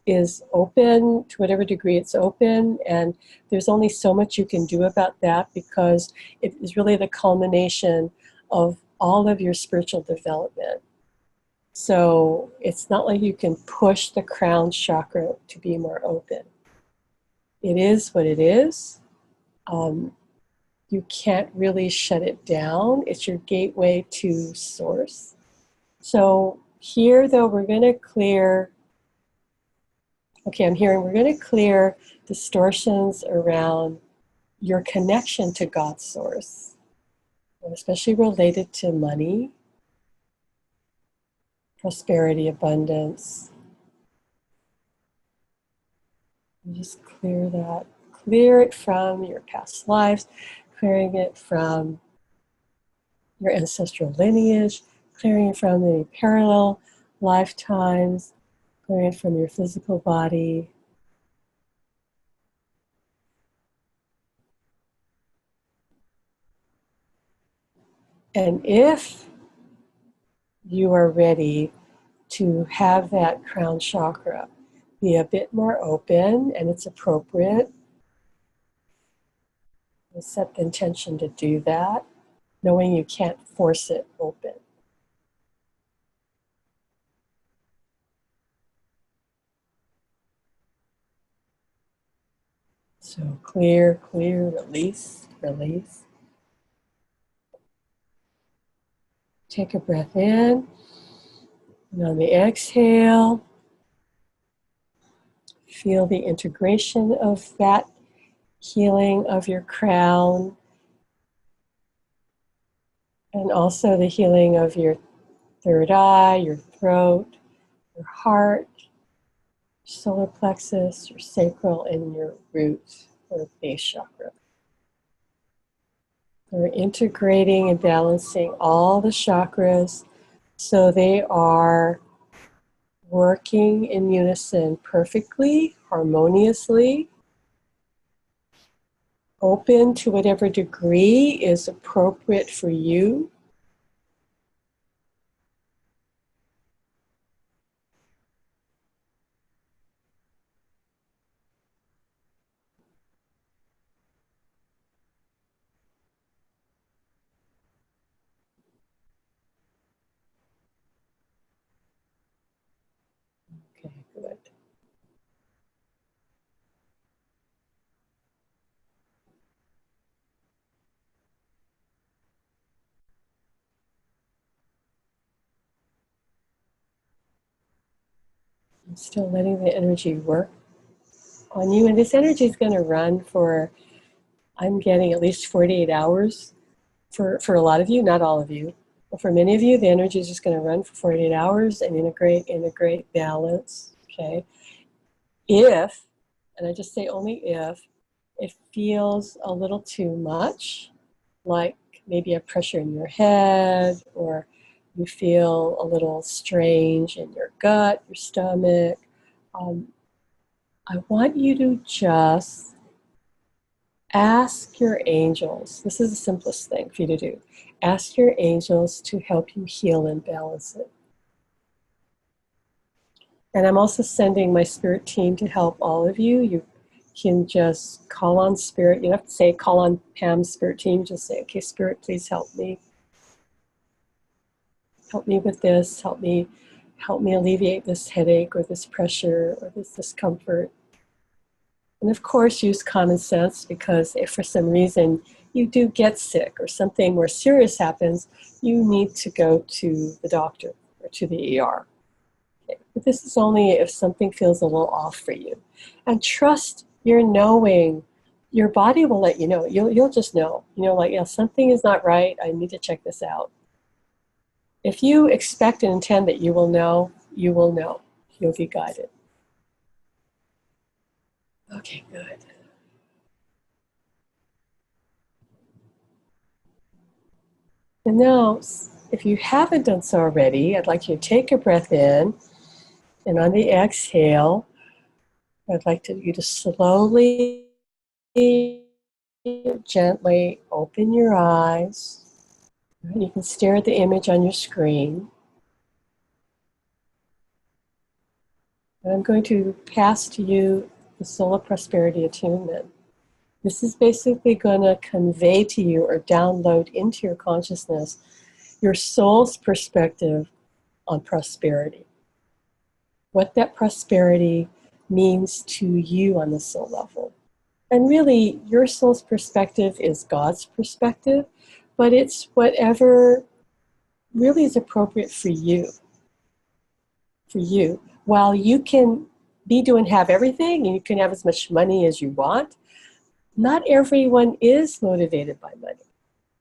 is open to whatever degree it's open, and there's only so much you can do about that because it is really the culmination of all of your spiritual development. So it's not like you can push the crown chakra to be more open. It is what it is. You can't really shut it down. It's your gateway to source. So here, though, we're going to clear, okay, I'm hearing we're going to clear distortions around your connection to God's source, especially related to money, prosperity, abundance. And just clear that. Clear it from your past lives, clearing it from your ancestral lineage, clearing it from any parallel lifetimes, clearing it from your physical body. And if you are ready to have that crown chakra be a bit more open, and it's appropriate, you set the intention to do that, knowing you can't force it open. So clear, clear, release, release. Take a breath in, and on the exhale, feel the integration of that healing of your crown, and also the healing of your third eye, your throat, your heart, solar plexus, your sacral, and your root or base chakra. We're integrating and balancing all the chakras so they are working in unison perfectly, harmoniously, open to whatever degree is appropriate for you. Okay, good. I'm still letting the energy work on you, and this energy is going to run for, I'm getting at least 48 hours for a lot of you, not all of you. But for many of you, the energy is just going to run for 48 hours and integrate, balance, okay? If, and I just say only if, it feels a little too much, like maybe a pressure in your head, or you feel a little strange in your gut, your stomach, I want you to just ask your angels. This is the simplest thing for you to do. Ask your angels to help you heal and balance it. And I'm also sending my spirit team to help all of you. can just call on Spirit. You don't have to say, call on Pam's Spirit team. Just say, okay, Spirit, please help me. Help me with this. Help me alleviate this headache or this pressure or this discomfort. And of course, use common sense, because if for some reason you do get sick or something more serious happens, you need to go to the doctor or to the ER. Okay. But this is only if something feels a little off for you. And trust your knowing. Your body will let you know. You'll just know. You know, like, yeah, something is not right. I need to check this out. If you expect and intend that you will know, you will know. You'll be guided. Okay, good. And now, if you haven't done so already, I'd like you to take a breath in, and on the exhale, I'd like you to slowly, gently open your eyes. You can stare at the image on your screen. And I'm going to pass to you the Soul of Prosperity attunement. This is basically going to convey to you or download into your consciousness your soul's perspective on prosperity. What that prosperity means to you on the soul level. And really, your soul's perspective is God's perspective, but it's whatever really is appropriate for you. For you. While you can have everything, and you can have as much money as you want, not everyone is motivated by money,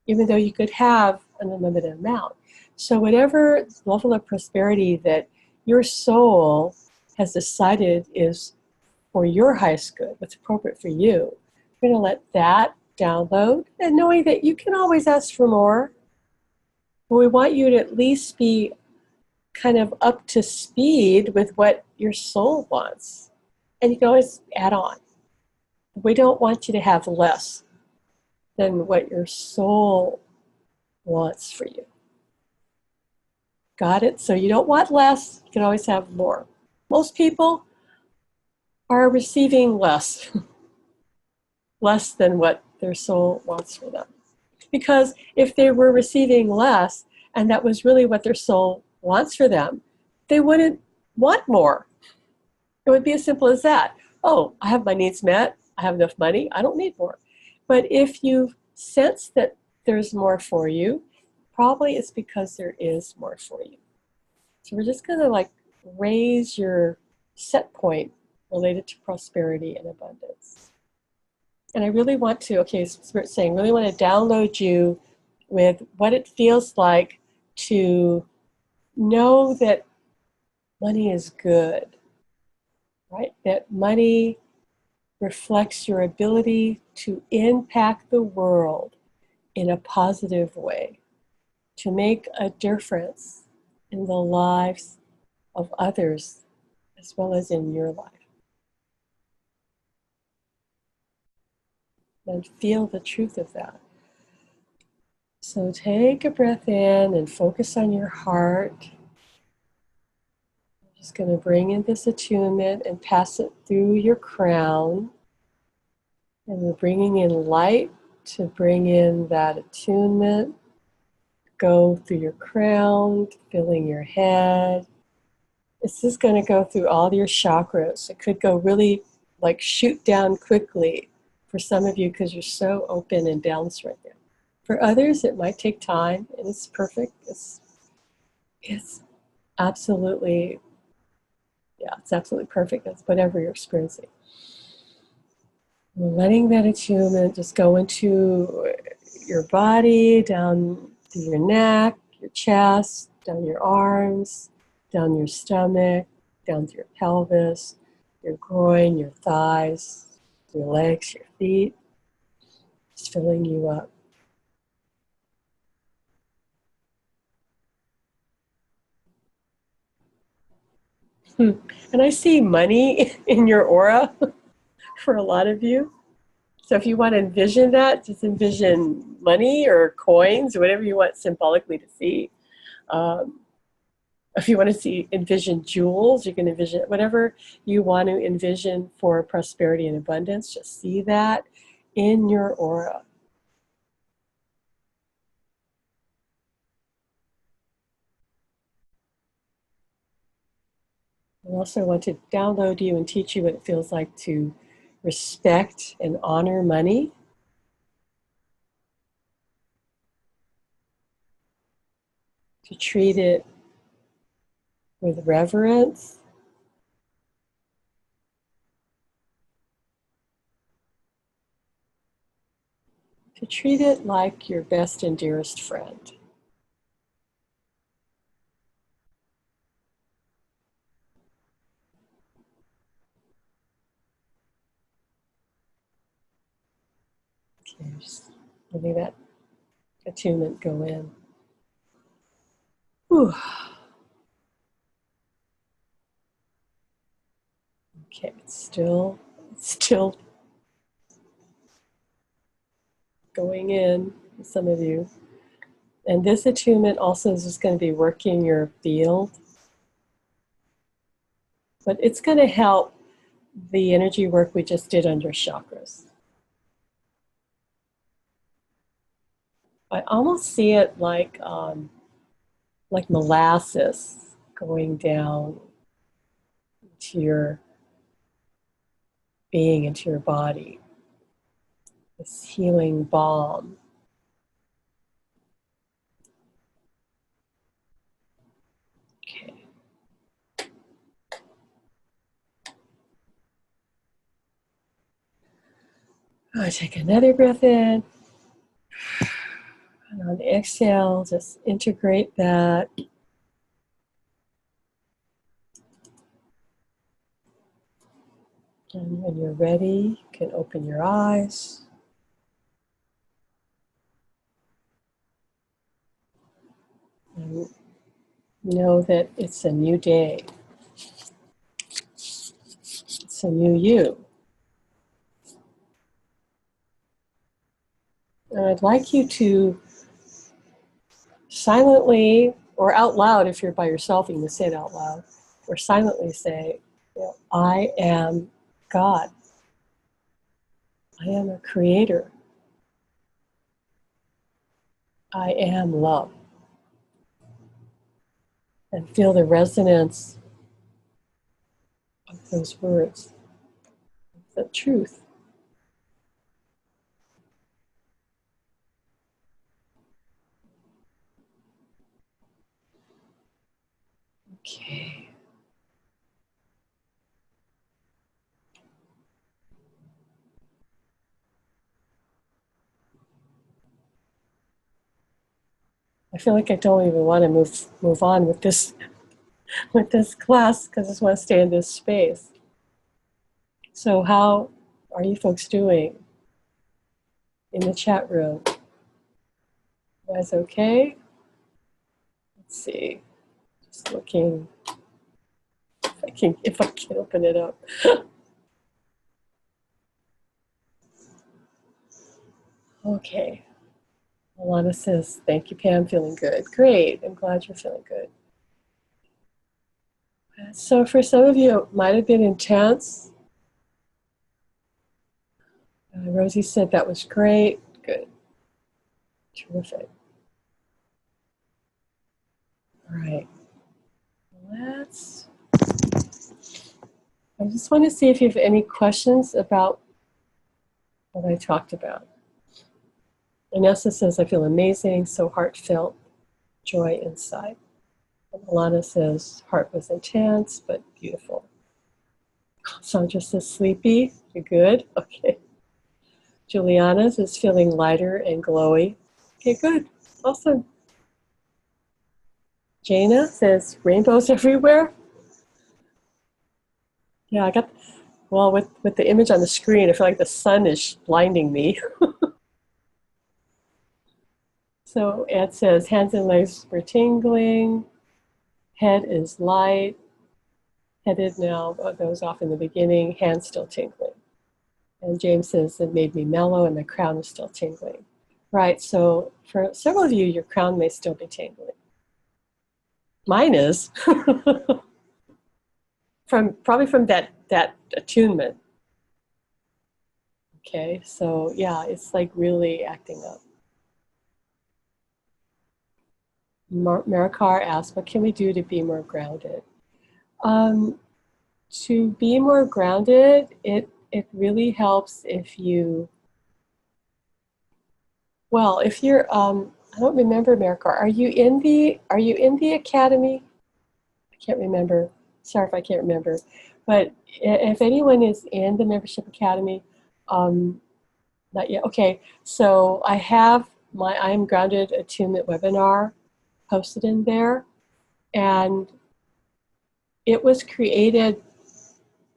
even though you could have an unlimited amount. So whatever level of prosperity that your soul has decided is for your highest good, what's appropriate for you, you're going to let that download, and knowing that you can always ask for more. But we want you to at least be kind of up to speed with what your soul wants. And you can always add on. We don't want you to have less than what your soul wants for you. Got it? So you don't want less, you can always have more. Most people are receiving less, less than what their soul wants for them. Because if they were receiving less, and that was really what their soul wants for them, they wouldn't want more. It would be as simple as that. Oh, I have my needs met. I have enough money. I don't need more. But if you sense that there's more for you, probably it's because there is more for you. So we're just going to raise your set point related to prosperity and abundance. And I really want to, Spirit's saying, really want to download you with what it feels like to know that money is good, right? That money reflects your ability to impact the world in a positive way, to make a difference in the lives of others as well as in your life. And feel the truth of that. So take a breath in and focus on your heart. I'm just going to bring in this attunement and pass it through your crown. And we're bringing in light to bring in that attunement. Go through your crown, filling your head. This is going to go through all your chakras. It could go really shoot down quickly for some of you because you're so open and balanced right now. For others, it might take time, and it's perfect. It's absolutely, it's absolutely perfect. That's whatever you're experiencing. Letting that attunement just go into your body, down through your neck, your chest, down your arms, down your stomach, down to your pelvis, your groin, your thighs, your legs, your feet, just filling you up. And I see money in your aura for a lot of you. So if you want to envision that, just envision money or coins or whatever you want symbolically to see. If you want to see, envision jewels, you can envision whatever you want to envision for prosperity and abundance. Just see that in your aura. I also want to download you and teach you what it feels like to respect and honor money. To treat it with reverence. To treat it like your best and dearest friend. Okay, just letting that attunement go in. Whew. Okay, it's still going in with some of you. And this attunement also is just going to be working your field. But it's going to help the energy work we just did under chakras. I almost see it like molasses going down into your being, into your body. This healing balm. Okay. I take another breath in. And on the exhale, just integrate that. And when you're ready, you can open your eyes. And know that it's a new day. It's a new you. And I'd like you to silently or out loud, if you're by yourself, you can say it out loud, or silently say, I am God. I am a creator. I am love. And feel the resonance of those words, the truth. Okay. I feel like I don't even want to move on with this class because I just want to stay in this space. So how are you folks doing in the chat room? You guys okay? Let's see. Just looking if I can open it up. Okay. Alana says, thank you, Pam, feeling good. Great, I'm glad you're feeling good. So for some of you, it might have been intense. Rosie said that was great. Good. Terrific. All right. I just want to see if you have any questions about what I talked about. Inessa says, I feel amazing, so heartfelt, joy inside. And Alana says, heart was intense, but beautiful. Sandra says, sleepy. You're good? Okay. Juliana is feeling lighter and glowy. Okay, good. Awesome. Jana says, rainbows everywhere. Yeah, well, with the image on the screen, I feel like the sun is blinding me. So Ed says, hands and legs were tingling. Head is light. Headed now, goes off in the beginning. Hands still tingling. And James says, it made me mellow and the crown is still tingling. Right, so for several of you, your crown may still be tingling. Mine is probably from that attunement. Okay, so yeah, it's like really acting up. Marikar asks, what can we do to be more grounded? Um, to be more grounded, it really helps if you, well, if you're, I don't remember, Marikar, are you in the academy? I can't remember. Sorry if I can't remember. But if anyone is in the membership academy, um, not yet. Okay, so I have my I'm Grounded Attunement webinar posted in there, and it was created,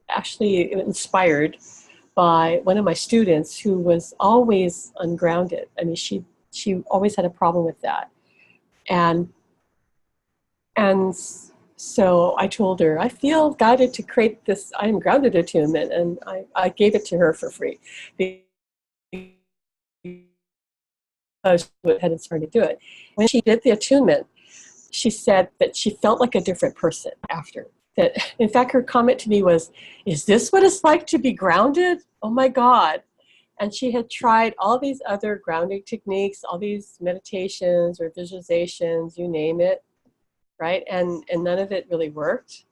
actually inspired by one of my students who was always ungrounded. I mean, she always had a problem with that, and and so I told her, I feel guided to create this I am grounded attunement, and I gave it to her for free because she went ahead and started to do it. When she did the attunement, she said that she felt like a different person after. That, in fact, her comment to me was, "Is this what it's like to be grounded? Oh my God." And she had tried all these other grounding techniques, all these meditations or visualizations, you name it, right? And none of it really worked.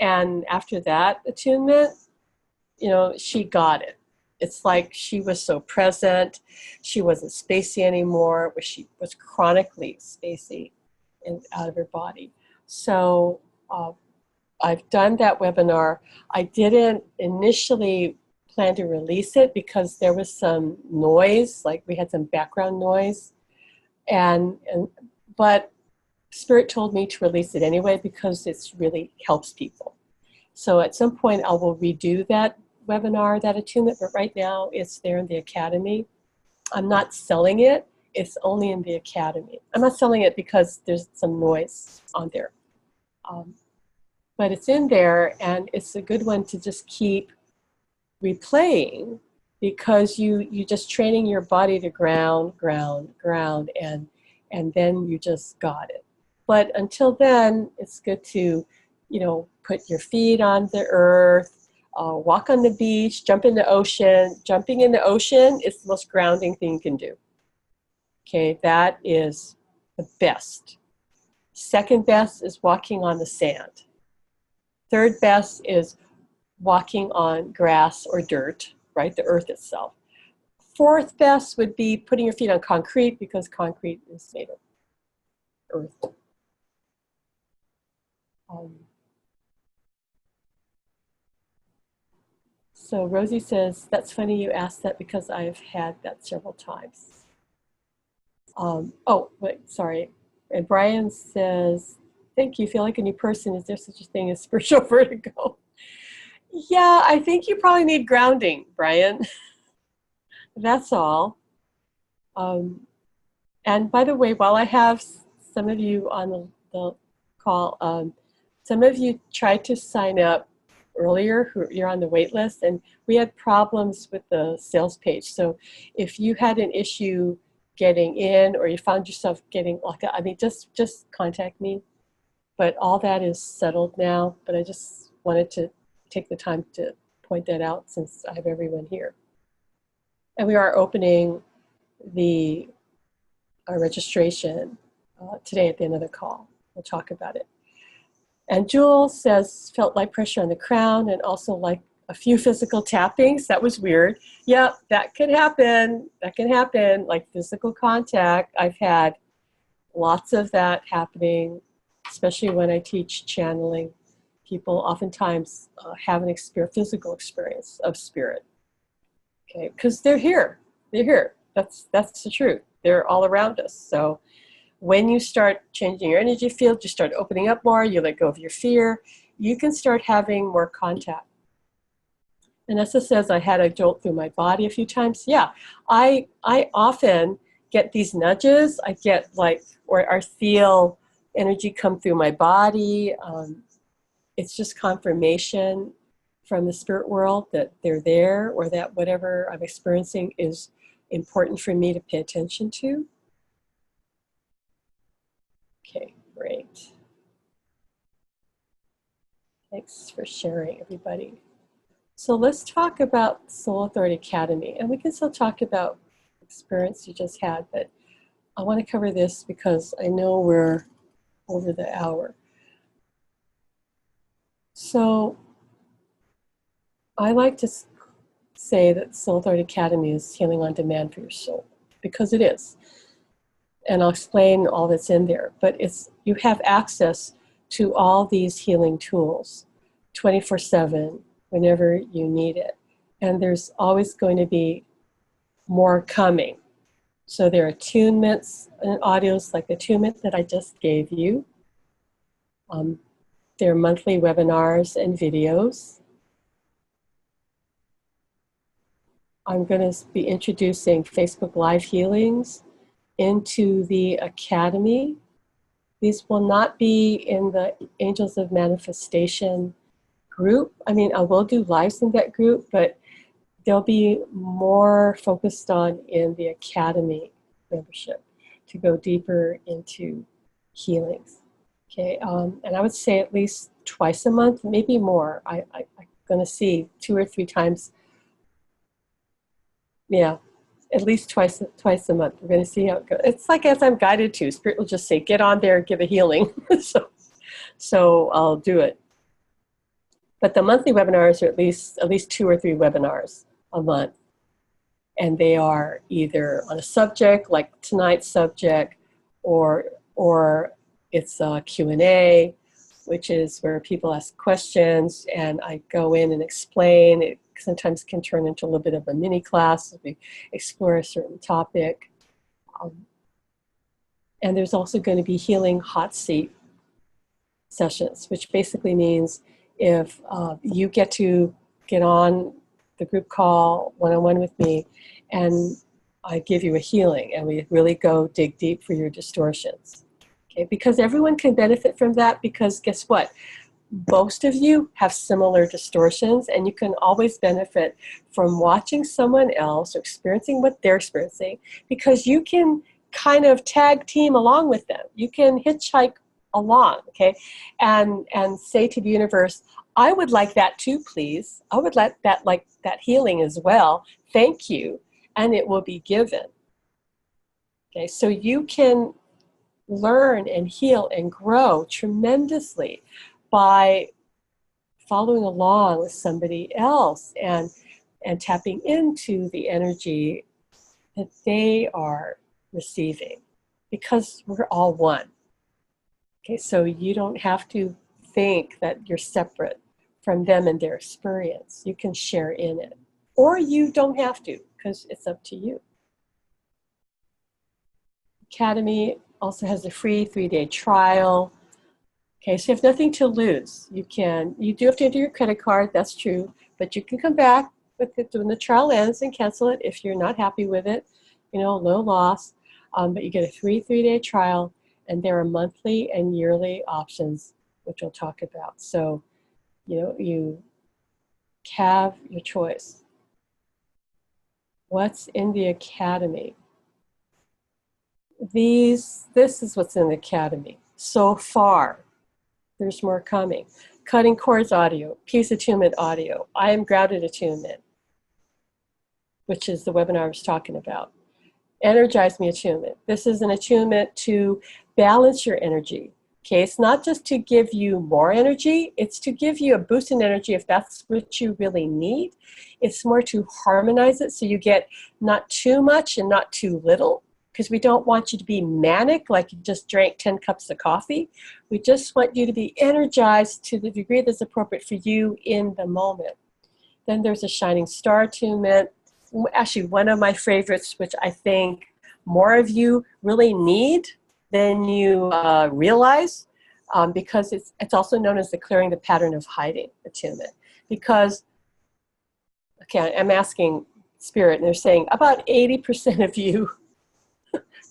And after that attunement, you know, she got it. It's like she was so present. She wasn't spacey anymore. She was chronically spacey and out of her body. So I've done that webinar. I didn't initially plan to release it because there was some noise, like we had some background noise, but Spirit told me to release it anyway because it really helps people. So at some point I will redo that webinar, that attunement, but right now it's there in the academy. I'm not selling it. It's only in the academy. I'm not selling it because there's some noise on there. But it's in there, and it's a good one to just keep replaying because you just training your body to ground, and then you just got it. But until then, it's good to, you know, put your feet on the earth, walk on the beach, jump in the ocean. Jumping in the ocean is the most grounding thing you can do. Okay, that is the best. Second best is walking on the sand. Third best is walking on grass or dirt, right? The earth itself. Fourth best would be putting your feet on concrete because concrete is made of earth. So Rosie says, that's funny you asked that because I've had that several times. Oh, wait, sorry. And Brian says, thank you, feel like a new person. Is there such a thing as spiritual vertigo? Yeah, I think you probably need grounding, Brian. That's all. And by the way, while I have some of you on the call, some of you tried to sign up earlier, you're on the wait list, and we had problems with the sales page. So if you had an issue getting in or you found yourself getting locked out, I mean, just contact me. But all that is settled now, but I just wanted to take the time to point that out since I have everyone here. And we are opening our registration today at the end of the call. We'll talk about it. And Jewel says, felt light pressure on the crown and also like a few physical tappings. That was weird. Yeah, that could happen. That can happen, like physical contact. I've had lots of that happening, especially when I teach channeling. People oftentimes have an physical experience of spirit. Okay, because they're here. They're here. That's the truth. They're all around us. So when you start changing your energy field, you start opening up more, you let go of your fear, you can start having more contact. Vanessa says, I had a jolt through my body a few times. Yeah, I often get these nudges. I get or I feel energy come through my body. It's just confirmation from the spirit world that they're there, or that whatever I'm experiencing is important for me to pay attention to. Okay, great. Thanks for sharing, everybody. So let's talk about Soul Authority Academy, and we can still talk about experience you just had, but I want to cover this because I know we're over the hour. So I like to say that Soul Authority Academy is healing on demand for your soul, because it is. And I'll explain all that's in there, but you have access to all these healing tools 24/7 whenever you need it. And there's always going to be more coming. So there are attunements and audios like the attunement that I just gave you. There are monthly webinars and videos. I'm going to be introducing Facebook Live healings into the Academy. These will not be in the Angels of Manifestation group. I mean, I will do lives in that group, but they'll be more focused on in the Academy membership to go deeper into healings. Okay, and I would say at least twice a month, maybe more. I'm going to see 2 or 3 times. Yeah, at least twice a month. We're going to see how it goes. It's like as I'm guided to. Spirit will just say, get on there, give a healing. so I'll do it. But the monthly webinars are at least 2 or 3 webinars a month. And they are either on a subject like tonight's subject, or it's a Q&A, which is where people ask questions and I go in and explain. It sometimes can turn into a little bit of a mini class as we explore a certain topic. And there's also going to be healing hot seat sessions, which basically means if you get to get on the group call one-on-one with me and I give you a healing and we really go dig deep for your distortions. Okay, because everyone can benefit from that, because guess what? Most of you have similar distortions, and you can always benefit from watching someone else or experiencing what they're experiencing, because you can kind of tag team along with them. You can hitchhike along, okay, and say to the universe, I would like that too, please. I would like that healing as well. Thank you, and it will be given. Okay, so you can learn and heal and grow tremendously by following along with somebody else and tapping into the energy that they are receiving, because we're all one. Okay, so you don't have to think that you're separate from them and their experience. You can share in it, or you don't have to, because it's up to you. Academy also has a free 3-day trial. Okay, so you have nothing to lose. You do have to enter your credit card, that's true, but you can come back when the trial ends and cancel it if you're not happy with it. No loss. But you get a free 3-day trial, and there are monthly and yearly options, which we'll talk about. So, you have your choice. What's in the Academy? This is what's in the Academy so far. There's more coming. Cutting cords audio, peace attunement audio, I am grounded attunement, which is the webinar I was talking about. Energize me attunement. This is an attunement to balance your energy. Okay, it's not just to give you more energy, it's to give you a boost in energy if that's what you really need. It's more to harmonize it so you get not too much and not too little, because we don't want you to be manic like you just drank 10 cups of coffee. We just want you to be energized to the degree that's appropriate for you in the moment. Then there's a shining star attunement. Actually, one of my favorites, which I think more of you really need than you realize, because it's also known as the clearing the pattern of hiding attunement. Because, okay, I'm asking Spirit, and they're saying about 80% of you,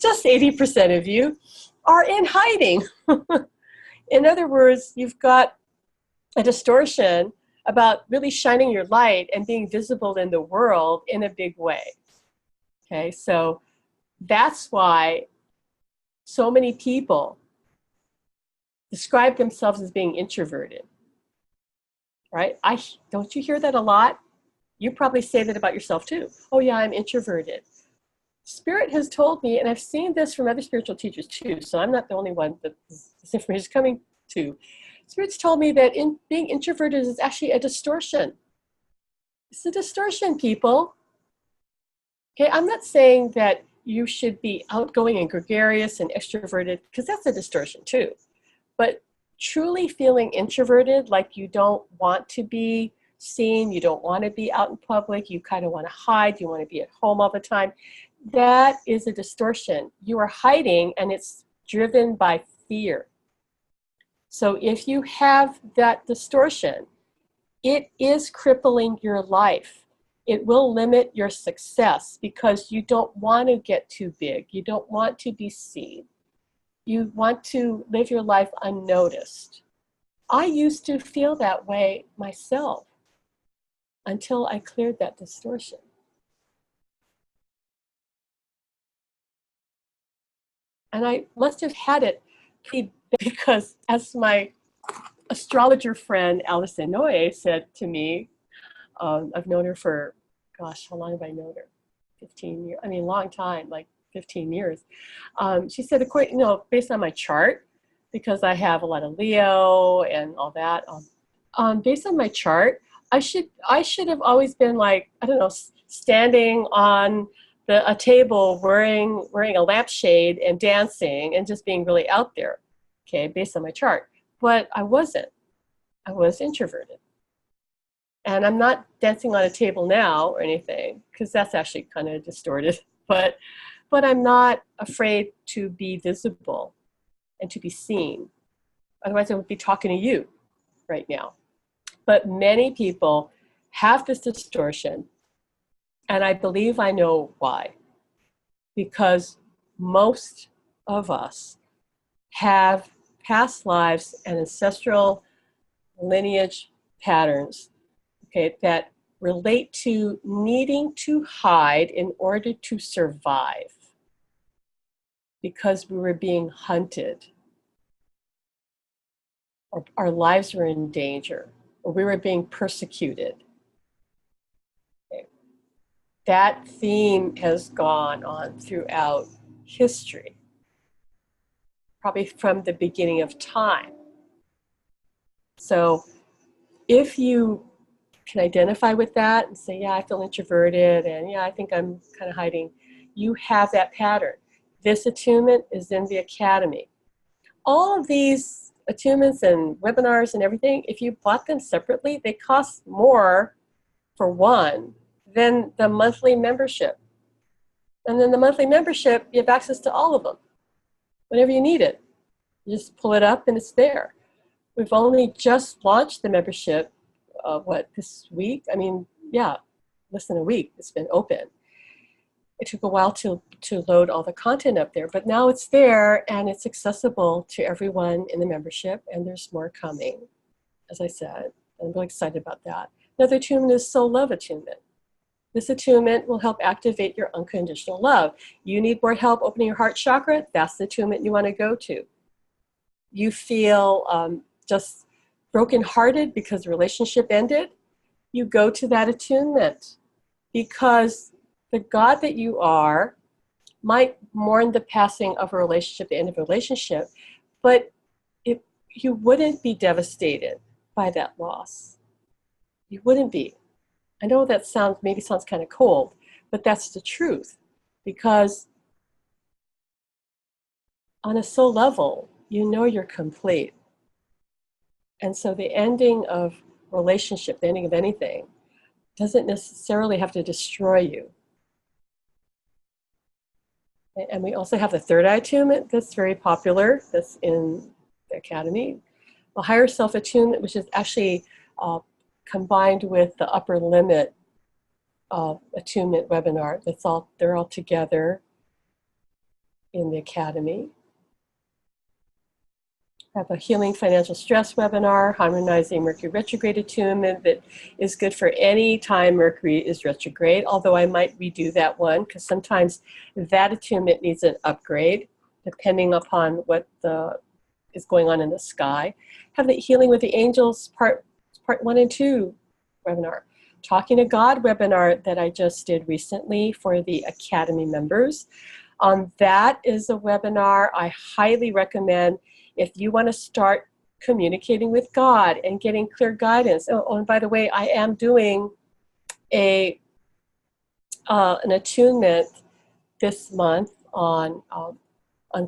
just 80% of you, are in hiding. In other words, you've got a distortion about really shining your light and being visible in the world in a big way. Okay, so that's why so many people describe themselves as being introverted. right? Don't you hear that a lot? You probably say that about yourself too. Oh yeah, I'm introverted. Spirit has told me, and I've seen this from other spiritual teachers too, so I'm not the only one that this information is coming to. Spirit's told me that being introverted is actually a distortion. It's a distortion, people. Okay, I'm not saying that you should be outgoing and gregarious and extroverted, because that's a distortion too. But truly feeling introverted, like you don't want to be seen, you don't want to be out in public, you kind of want to hide, you want to be at home all the time, that is a distortion. You are hiding, and it's driven by fear. So if you have that distortion, it is crippling your life. It will limit your success because you don't want to get too big. You don't want to be seen. You want to live your life unnoticed. I used to feel that way myself until I cleared that distortion. And I must have had it because, as my astrologer friend Alison Noe said to me, I've known her for, gosh, how long have I known her? 15 years. I mean, long time, like 15 years. She said, according, based on my chart, because I have a lot of Leo and all that, based on my chart, I should have always been like, I don't know, standing on a table wearing a lampshade and dancing and just being really out there, okay, based on my chart. But I wasn't. I was introverted. And I'm not dancing on a table now or anything, because that's actually kind of distorted. But I'm not afraid to be visible and to be seen. Otherwise, I would be talking to you right now. But many people have this distortion, and I believe I know why. Because most of us have past lives and ancestral lineage patterns, okay, that relate to needing to hide in order to survive because we were being hunted, or our lives were in danger, or we were being persecuted. Okay. That theme has gone on throughout history, probably from the beginning of time. So if you can identify with that and say, yeah, I feel introverted, and yeah, I think I'm kind of hiding, you have that pattern. This attunement is in the academy. All of these attunements and webinars and everything, if you bought them separately, they cost more for one than the monthly membership. And then the monthly membership, you have access to all of them whenever you need it. You just pull it up and it's there. We've only just launched the membership, this week? I mean, yeah, less than a week it's been open. It took a while to load all the content up there, but now it's there and it's accessible to everyone in the membership, and there's more coming, as I said. I'm really excited about that. Another attunement is soul love attunement. This attunement will help activate your unconditional love. You need more help opening your heart chakra? That's the attunement you want to go to. You feel just brokenhearted because the relationship ended? You go to that attunement, because the God that you are might mourn the passing of a relationship, the end of a relationship, but you wouldn't be devastated by that loss. You wouldn't be. I know that maybe sounds kind of cold, but that's the truth, because on a soul level, you know you're complete. And so the ending of relationship, the ending of anything, doesn't necessarily have to destroy you. And we also have the third eye attunement that's very popular, that's in the academy. The higher self attunement, which is actually combined with the upper limit attunement webinar. They're all together in the academy. I have a healing financial stress webinar, harmonizing Mercury retrograde attunement, that is good for any time Mercury is retrograde, although I might redo that one because sometimes that attunement needs an upgrade depending upon what is going on in the sky. Have the healing with the angels, part part 1 and 2 webinar. Talking to God webinar that I just did recently for the Academy members. That is a webinar I highly recommend if you want to start communicating with God and getting clear guidance. Oh, and by the way, I am doing an attunement this month on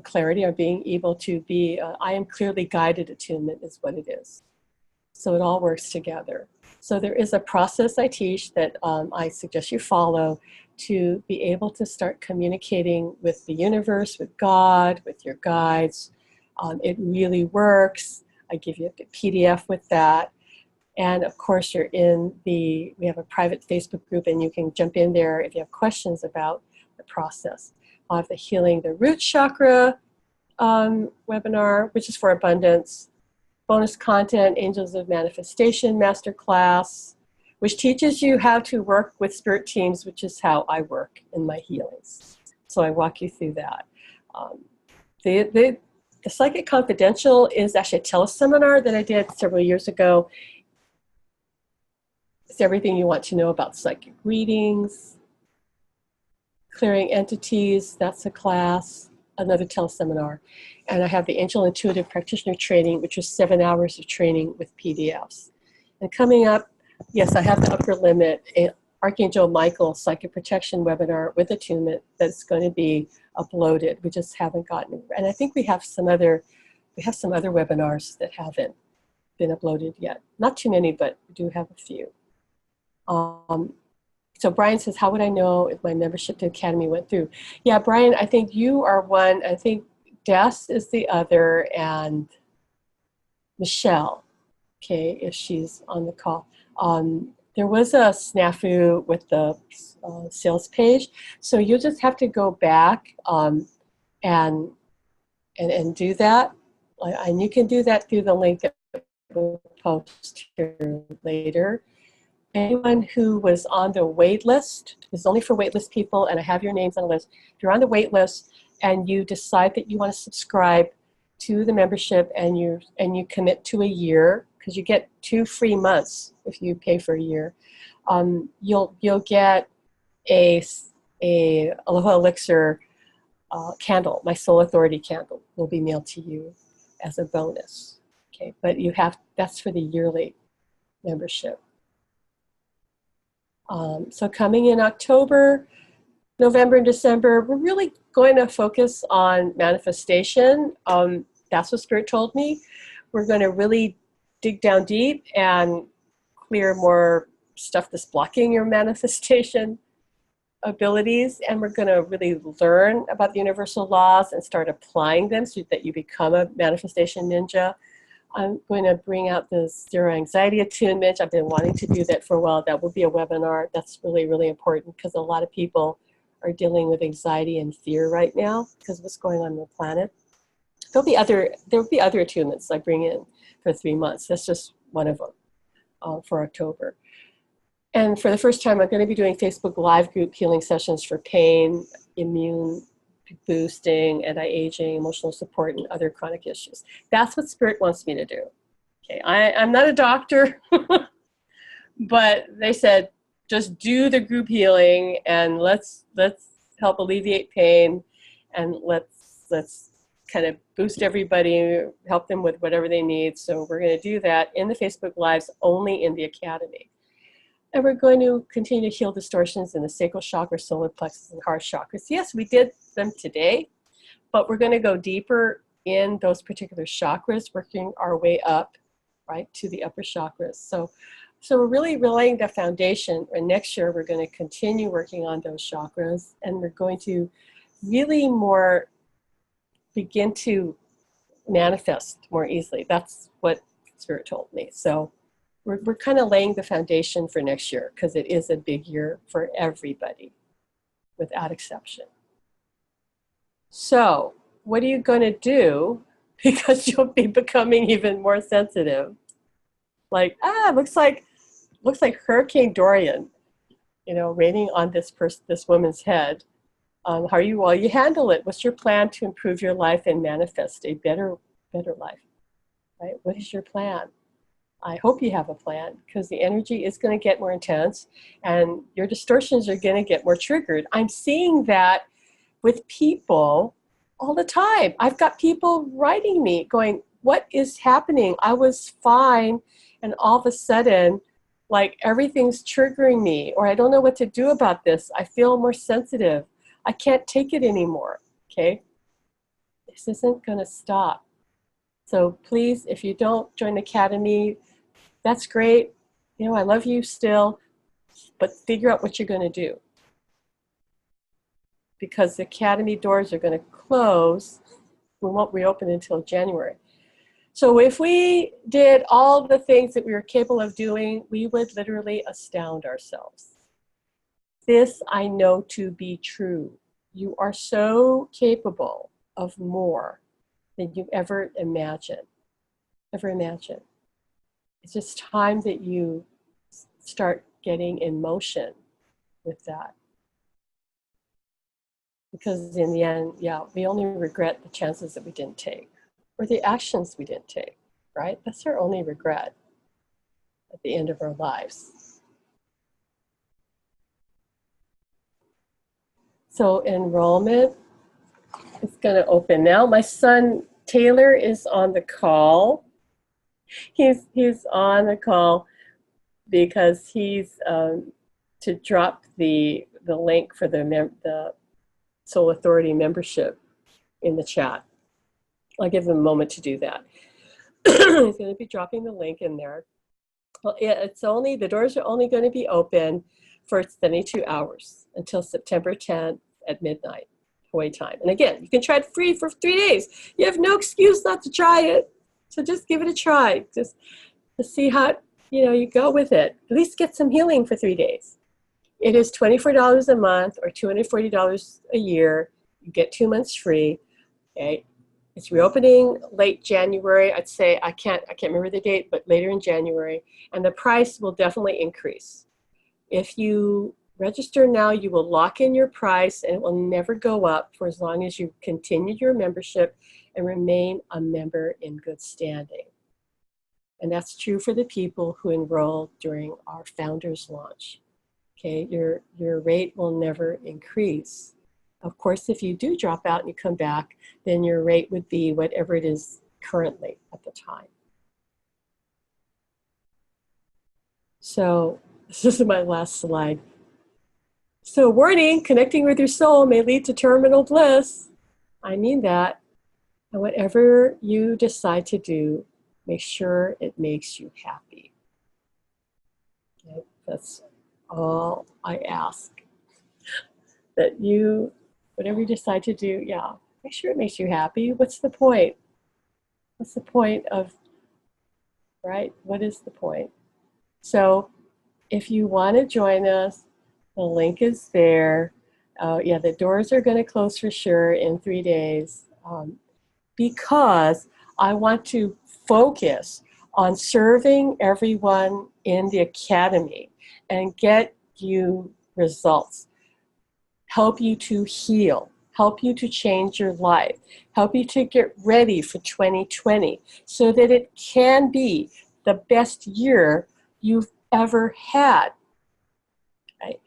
clarity, or being able to be, I am clearly guided attunement is what it is. So it all works together. So there is a process I teach that I suggest you follow to be able to start communicating with the universe, with God, with your guides. It really works. I give you a PDF with that. And of course, we have a private Facebook group, and you can jump in there if you have questions about the process. I'll have the Healing the Root Chakra webinar, which is for abundance. Bonus content, Angels of Manifestation Masterclass, which teaches you how to work with spirit teams, which is how I work in my healings. So I walk you through that. The Psychic Confidential is actually a teleseminar that I did several years ago. It's everything you want to know about psychic readings, clearing entities, that's a class, another teleseminar. And I have the Angel Intuitive Practitioner Training, which is 7 hours of training with PDFs. And coming up, yes, I have the upper limit, Archangel Michael Psychic Protection webinar with attunement that's going to be uploaded. We just haven't gotten it. And I think we have some other webinars that haven't been uploaded yet. Not too many, but we do have a few. So Brian says, how would I know if my membership to Academy went through? Yeah, Brian, I think you are one. I think Des is the other, and Michelle, okay, if she's on the call. There was a snafu with the sales page, so you'll just have to go back and do that. And you can do that through the link that we'll post here later. Anyone who was on the wait list, this is only for wait list people, and I have your names on the list. If you're on the wait list and you decide that you want to subscribe to the membership and you commit to a year, because you get 2 free months if you pay for a year, you'll get a Aloha Elixir candle. My Soul Authority candle will be mailed to you as a bonus. Okay, but that's for the yearly membership. So coming in October, November, and December, we're really going to focus on manifestation. That's what Spirit told me. We're going to really dig down deep and clear more stuff that's blocking your manifestation abilities. And we're going to really learn about the universal laws and start applying them so that you become a manifestation ninja. I'm going to bring out the Zero Anxiety Attunement. I've been wanting to do that for a while. That will be a webinar. That's really, really important because a lot of people are dealing with anxiety and fear right now because of what's going on the planet. There'll be other attunements I bring in for 3 months. That's just one of them for October. And for the first time, I'm going to be doing Facebook Live group healing sessions for pain, immune boosting, anti-aging, emotional support, and other chronic issues. That's what Spirit wants me to do. Okay, I'm not a doctor, but they said, just do the group healing and let's help alleviate pain, and let's kind of boost everybody, help them with whatever they need. So we're going to do that in the Facebook Lives only in the Academy. And we're going to continue to heal distortions in the sacral chakra, solar plexus, and heart chakras. Yes, we did them today, but we're going to go deeper in those particular chakras, working our way up, right, to the upper chakras. So we're really laying the foundation. And next year, we're going to continue working on those chakras, and we're going to really more begin to manifest more easily. That's what Spirit told me. So we're kind of laying the foundation for next year because it is a big year for everybody, without exception. So what are you going to do? Because you'll be becoming even more sensitive. Like, looks like Hurricane Dorian, raining on this woman's head. How are you? Well, you handle it. What's your plan to improve your life and manifest a better life? Right? What is your plan? I hope you have a plan, because the energy is going to get more intense and your distortions are going to get more triggered. I'm seeing that with people all the time. I've got people writing me going, what is happening? I was fine, and all of a sudden, like, everything's triggering me, or I don't know what to do about this. I feel more sensitive. I can't take it anymore. Okay? This isn't going to stop. So please, if you don't join the Academy, that's great. You know, I love you still, but figure out what you're going to do. Because the Academy doors are going to close. We won't reopen until January. So if we did all the things that we were capable of doing, we would literally astound ourselves. This I know to be true. You are so capable of more than you ever imagine. Ever imagine. It's just time that you start getting in motion with that. Because in the end, yeah, we only regret the chances that we didn't take, or the actions we didn't take, right? That's our only regret at the end of our lives. So enrollment is going to open now. My son Taylor is on the call. He's on the call because he's to drop the link for the Soul Authority membership in the chat. I'll give him a moment to do that. He's going to be dropping the link in there. Well, the doors are only going to be open for 72 hours until September 10th at midnight, Hawaii time. And again, you can try it free for 3 days. You have no excuse not to try it. So just give it a try. Just to see how, you go with it. At least get some healing for 3 days. It is $24 a month or $240 a year. You get 2 months free. Okay. It's reopening late January. I'd say, I can't remember the date, but later in January. And the price will definitely increase. If you register now, you will lock in your price and it will never go up for as long as you continue your membership and remain a member in good standing. And that's true for the people who enroll during our founders launch. Okay, your rate will never increase. Of course, if you do drop out and you come back, then your rate would be whatever it is currently at the time. So this is my last slide. So warning, connecting with your soul may lead to terminal bliss. I mean that. And whatever you decide to do, make sure it makes you happy. Okay? That's all I ask. That you, whatever you decide to do, yeah, make sure it makes you happy. What's the point? What's the point of, right? What is the point? So if you want to join us, the link is there. Yeah, the doors are going to close for sure in 3 days because I want to focus on serving everyone in the Academy and get you results. Help you to heal, help you to change your life, help you to get ready for 2020 so that it can be the best year you've ever had. Right?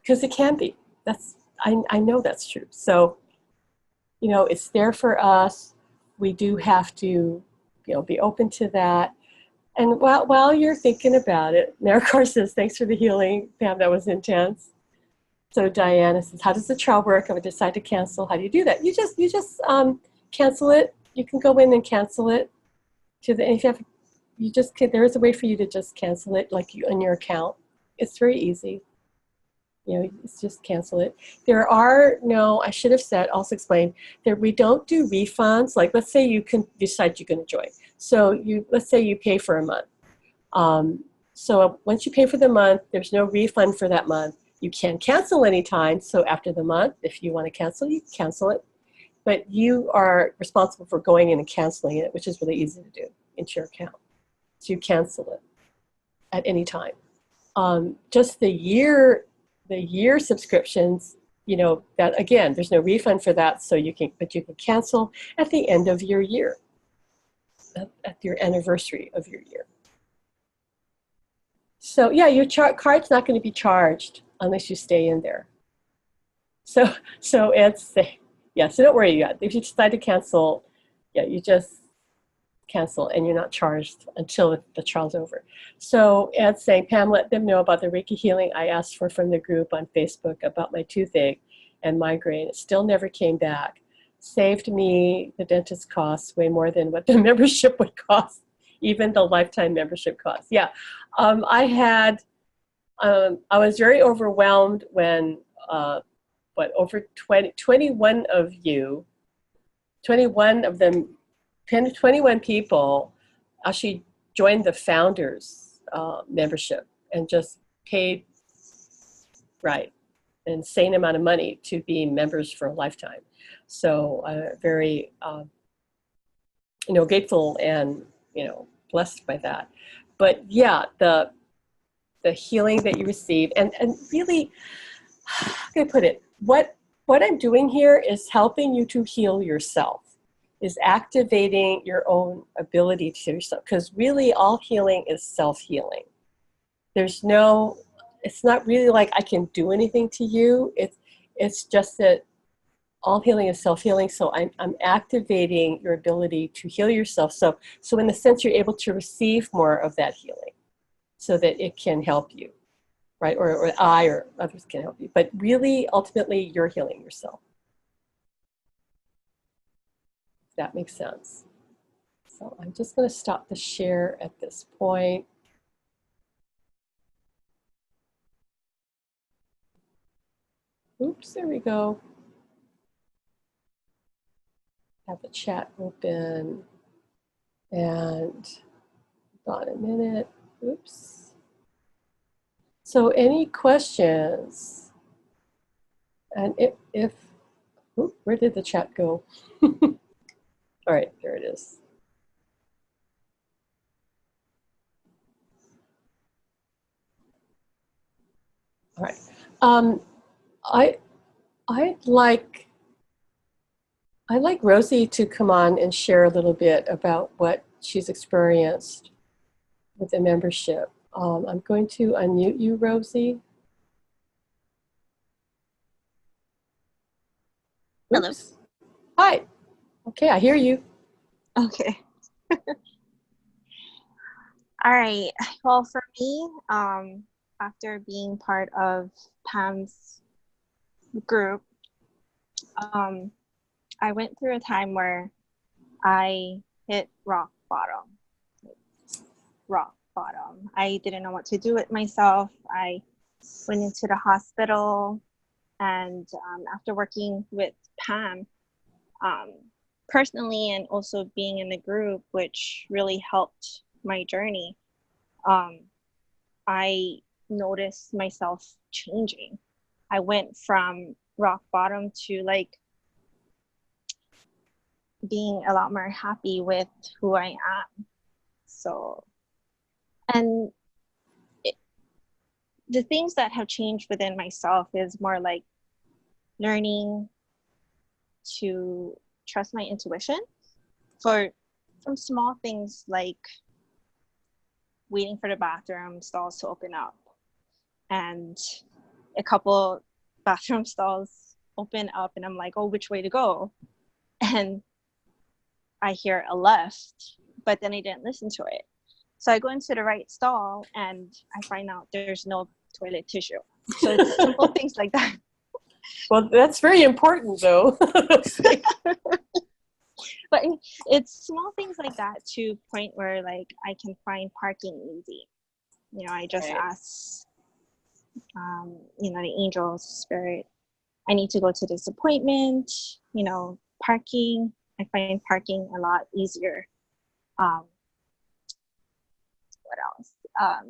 Because it can be. I know that's true. So, it's there for us. We do have to, be open to that. And while you're thinking about it, Maricar says, thanks for the healing, Pam, that was intense. So Diana says, how does the trial work? I would decide to cancel. How do you do that? You just cancel it. You can go in and cancel it. There is a way for you to just cancel it, like on your account. It's very easy. It's just cancel it. I should have said, also explain, that we don't do refunds. Like, let's say you can decide you're going to join. So let's say you pay for a month. So once you pay for the month, there's no refund for that month. You can cancel anytime. So after the month, if you want to cancel, you can cancel it. But you are responsible for going in and canceling it, which is really easy to do into your account. So you cancel it at any time. Just the year subscriptions, that again, there's no refund for that. So you can cancel at the end of your year. at your anniversary of your year. So yeah, your card's not going to be charged unless you stay in there. So it's, yeah, so don't worry. Yeah, if you decide to cancel, yeah, you just cancel and you're not charged until the trial's over. So Ed's saying, Pam, let them know about the Reiki healing I asked for from the group on Facebook about my toothache and migraine. It still never came back. Saved me the dentist costs way more than what the membership would cost, even the lifetime membership costs. Yeah, I was very overwhelmed when, over 21 of you, 21 of them, 21 people actually joined the founders membership and just paid an insane amount of money to be members for a lifetime. So very grateful and blessed by that. But yeah, the healing that you receive, and really, how can I put it, what I'm doing here is helping you to heal yourself, is activating your own ability to heal yourself, because really all healing is self-healing. It's not really like I can do anything to you. It's just that all healing is self-healing. So I'm activating your ability to heal yourself. So in a sense, you're able to receive more of that healing so that it can help you, right? Or I or others can help you. But really, ultimately, you're healing yourself. If that makes sense. So I'm just going to stop the share at this point. Oops, there we go. Have the chat open. And hold on a minute. Oops. So any questions? And where did the chat go? All right, there it is. All right. I'd like Rosie to come on and share a little bit about what she's experienced with the membership. I'm going to unmute you, Rosie. Hello. Oops. Hi. Okay, I hear you. Okay. All right. Well, for me, after being part of Pam's group, I went through a time where I hit rock bottom. Rock bottom. I didn't know what to do with myself. I went into the hospital, and after working with Pam, personally, and also being in the group, which really helped my journey, I noticed myself changing. I went from rock bottom to like being a lot more happy with who I am. So, and the things that have changed within myself is more like learning to trust my intuition from small things like waiting for the bathroom stalls to open up, and a couple bathroom stalls open up and I'm like, oh, which way to go? And I hear a left, but then I didn't listen to it. So I go into the right stall and I find out there's no toilet tissue. So it's simple things like that. Well, that's very important though. But it's small things like that to point where like I can find parking easy. I just ask, the angels, spirit, I need to go to this appointment, parking. I find parking a lot easier. What else?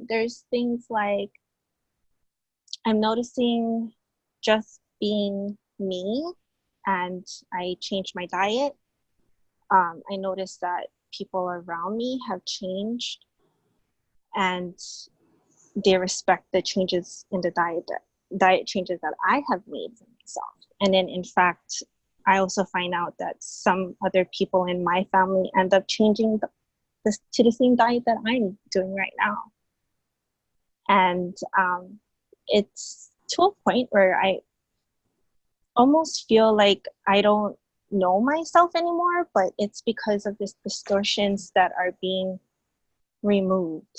There's things like I'm noticing just being me, and I changed my diet. I noticed that people around me have changed, and they respect the changes in the diet changes that I have made for myself. And then in fact, I also find out that some other people in my family end up changing to the same diet that I'm doing right now. And it's to a point where I almost feel like I don't know myself anymore, but it's because of these distortions that are being removed,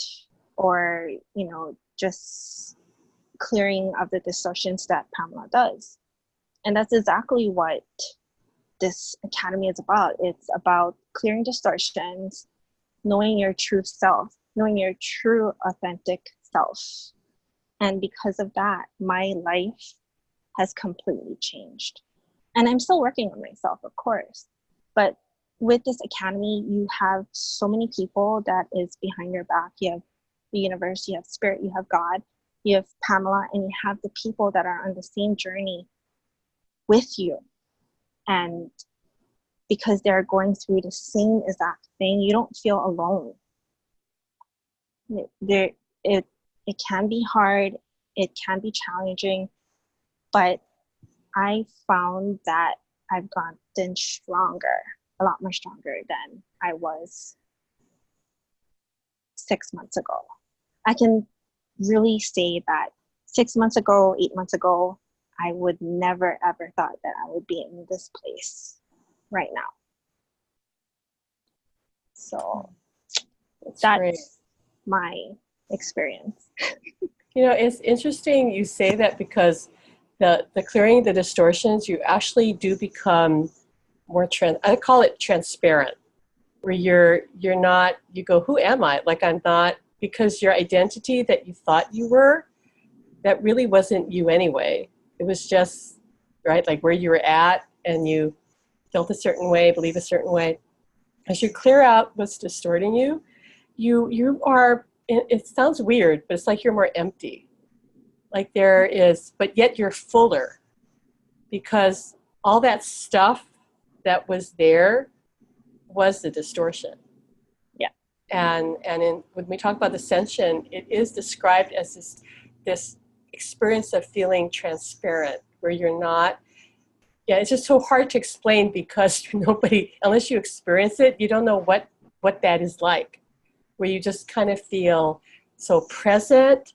or, you know, just clearing of the distortions that Pamela does. And that's exactly what this academy is about. It's about clearing distortions, knowing your true self, knowing your true authentic self. And because of that, my life has completely changed. And I'm still working on myself, of course. But with this academy, you have so many people that is behind your back. You have the universe, you have spirit, you have God, you have Pamela, and you have the people that are on the same journey with you. And because they're going through the same exact thing, you don't feel alone. It can be hard, it can be challenging, but I found that I've gotten stronger, a lot more stronger than I was 6 months ago. I can really say that 6 months ago, 8 months ago, I would never ever thought that I would be in this place right now. So that's great. my experience. You know, it's interesting you say that, because the clearing the distortions, you actually do become more I call it transparent, where you're not, you go, who am I? Like, I'm not, because your identity that you thought you were, that really wasn't you anyway. It was just, right, like where you were at, and you felt a certain way, believe a certain way. As you clear out what's distorting you, you are, it sounds weird, but it's like you're more empty. Like there is, but yet you're fuller, because all that stuff that was there was the distortion. Yeah. And when we talk about ascension, it is described as this experience of feeling transparent, where you're not, yeah, it's just so hard to explain, because nobody, unless you experience it, you don't know what that is like, where you just kind of feel so present.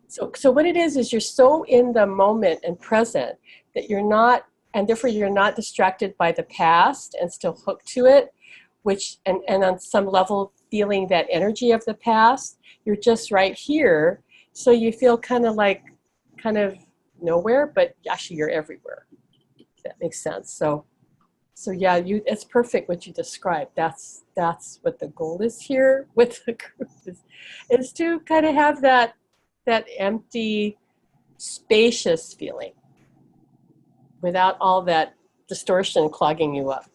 So what it is you're so in the moment and present that you're not, and therefore you're not distracted by the past and still hooked to it, which, and on some level feeling that energy of the past. You're just right here. So you feel kind of nowhere, but actually you're everywhere. If that makes sense. So yeah, it's perfect what you described. That's what the goal is here with the group, is to kind of have that empty, spacious feeling without all that distortion clogging you up.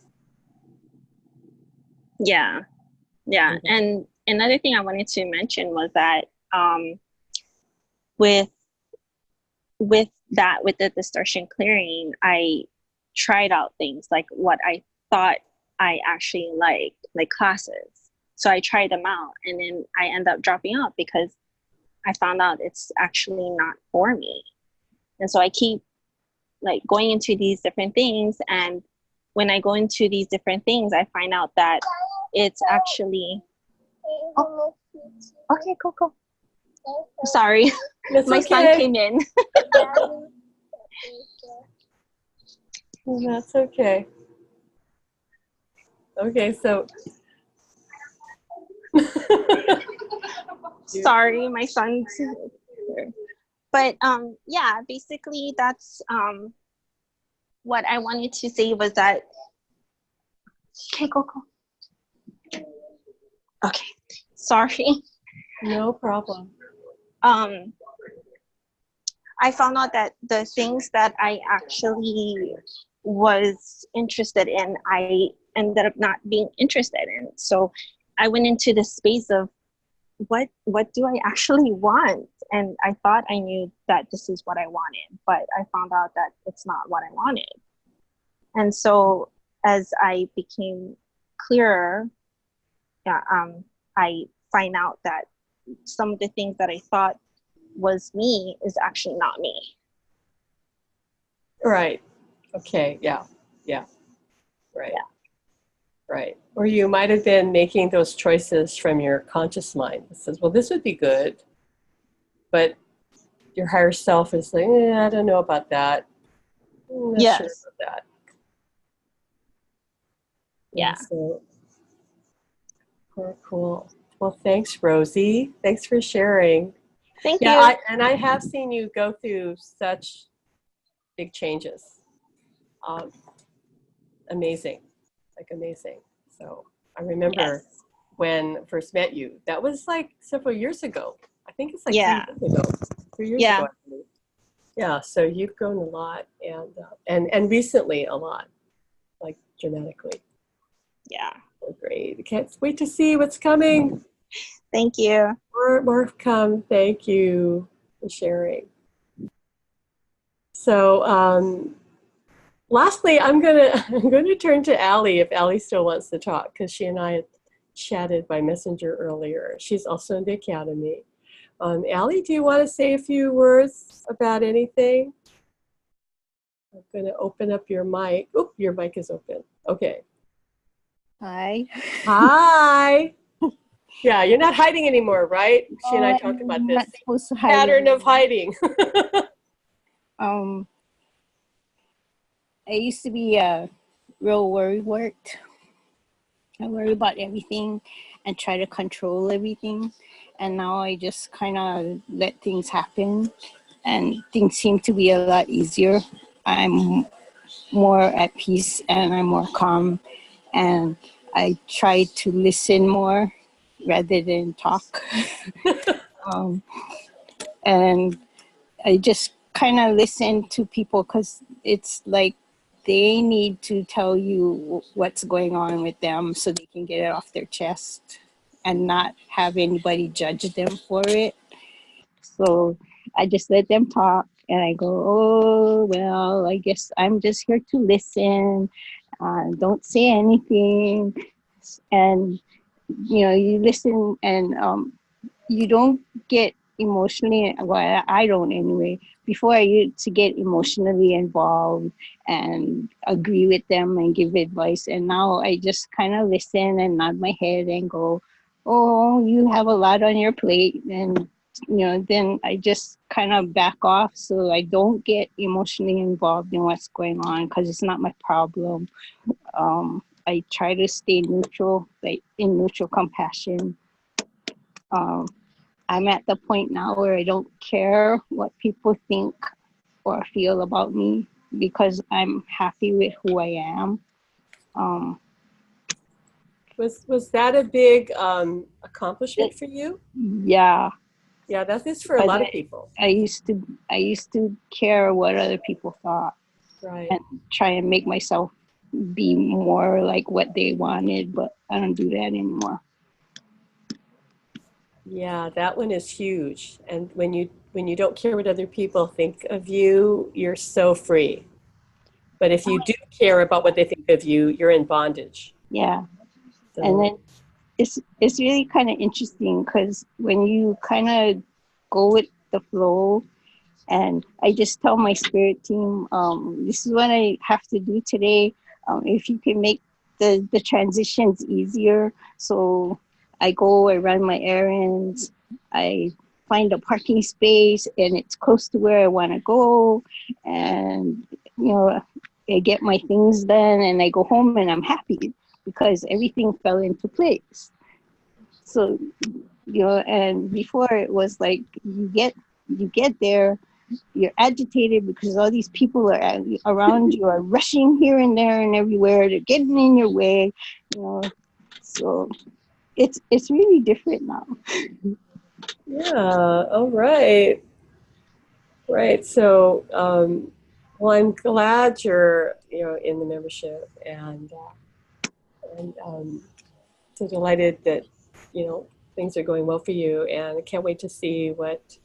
Yeah. Mm-hmm. And another thing I wanted to mention was that with the distortion clearing, I tried out things like what I thought I actually liked, like classes. So I tried them out, and then I end up dropping out because I found out it's actually not for me. And so I keep like going into these different things, and when I go into these different things, I find out that it's actually, oh, okay, go. Sorry, my son came in. That's okay. Okay, so. Sorry, my son's here. But yeah, basically that's what I wanted to say was that, okay, go. Okay, sorry. No problem. I found out that the things that I actually was interested in, I ended up not being interested in. So I went into the space of what do I actually want? And I thought I knew that this is what I wanted, but I found out that it's not what I wanted. And so as I became clearer, I find out that some of the things that I thought was me is actually not me. Right. Okay. Yeah. Right. Yeah. Right. Or you might have been making those choices from your conscious mind that says, well, this would be good, but your higher self is like, I don't know about that. I'm not sure Yes. about that. Yeah. So cool. Well, thanks, Rosie. Thanks for sharing. Thank Yeah, you. I have seen you go through such big changes. Um, amazing, like amazing. So I remember Yes. when I first met you. That was like several years ago. I think it's like Yeah. 3 years ago. 3 years ago, Yeah. I believe. Yeah. So you've grown a lot, and recently a lot, like dramatically. Yeah. So great. I can't wait to see what's coming. Thank you. More come. Thank you for sharing. So lastly, I'm gonna turn to Allie if Allie still wants to talk, because she and I had chatted by messenger earlier. She's also in the academy. Allie, do you want to say a few words about anything? I'm going to open up your mic. Oop, your mic is open. Okay. Hi. Hi. Yeah, you're not hiding anymore, right? She and I Oh, talked about I'm this not supposed to hide pattern of anymore. hiding. Um, I used to be a real worrywart. I worry about everything and try to control everything. And now I just kind of let things happen, and things seem to be a lot easier. I'm more at peace and I'm more calm, and I try to listen more rather than talk. um, and I just kind of listen to people because it's like they need to tell you what's going on with them so they can get it off their chest and not have anybody judge them for it. So I just let them talk and I go, oh, well, I guess I'm just here to listen. Don't say anything. And, you listen and you don't get emotionally, well, I don't anyway. Before I used to get emotionally involved and agree with them and give advice, and now I just kind of listen and nod my head and go, oh, you have a lot on your plate, and then I just kind of back off so I don't get emotionally involved in what's going on because it's not my problem. I try to stay neutral, like in neutral compassion. um, I'm at the point now where I don't care what people think or feel about me because I'm happy with who I am. Um, Was that a big accomplishment for you? yeah, Yeah, that is for a because lot of people. I used to care what other people thought Right. and try and make myself be more like what they wanted, but I don't do that anymore. Yeah, that one is huge. And when you don't care what other people think of you, you're so free. But if you do care about what they think of you, you're in bondage. Yeah, and So then it's really kind of interesting because when you kind of go with the flow. And I just tell my spirit team, this is what I have to do today. If you can make the transitions easier. So I go, I run my errands, I find a parking space and it's close to where I want to go. And, I get my things done and I go home and I'm happy because everything fell into place. So, and before it was like you get there, you're agitated because all these people are around you are rushing here and there and everywhere. They're getting in your way, you know. So it's really different now. yeah, all right. Right. So well, I'm glad you're in the membership and so delighted that things are going well for you, and I can't wait to see what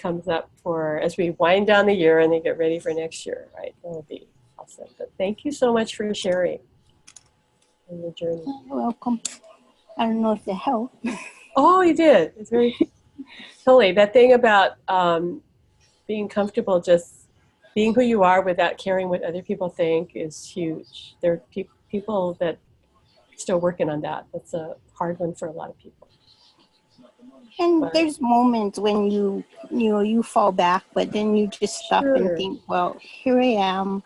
comes up for as we wind down the year and then get ready for next year. Right, that'll be awesome. But thank you so much for sharing on your journey. You're welcome. I don't know if it helped. Oh, you did. It's very totally that thing about being comfortable, just being who you are without caring what other people think is huge. There are people that still working on that. That's a hard one for a lot of people. And But there's moments when you fall back, but then you just stop and think, well, here I am.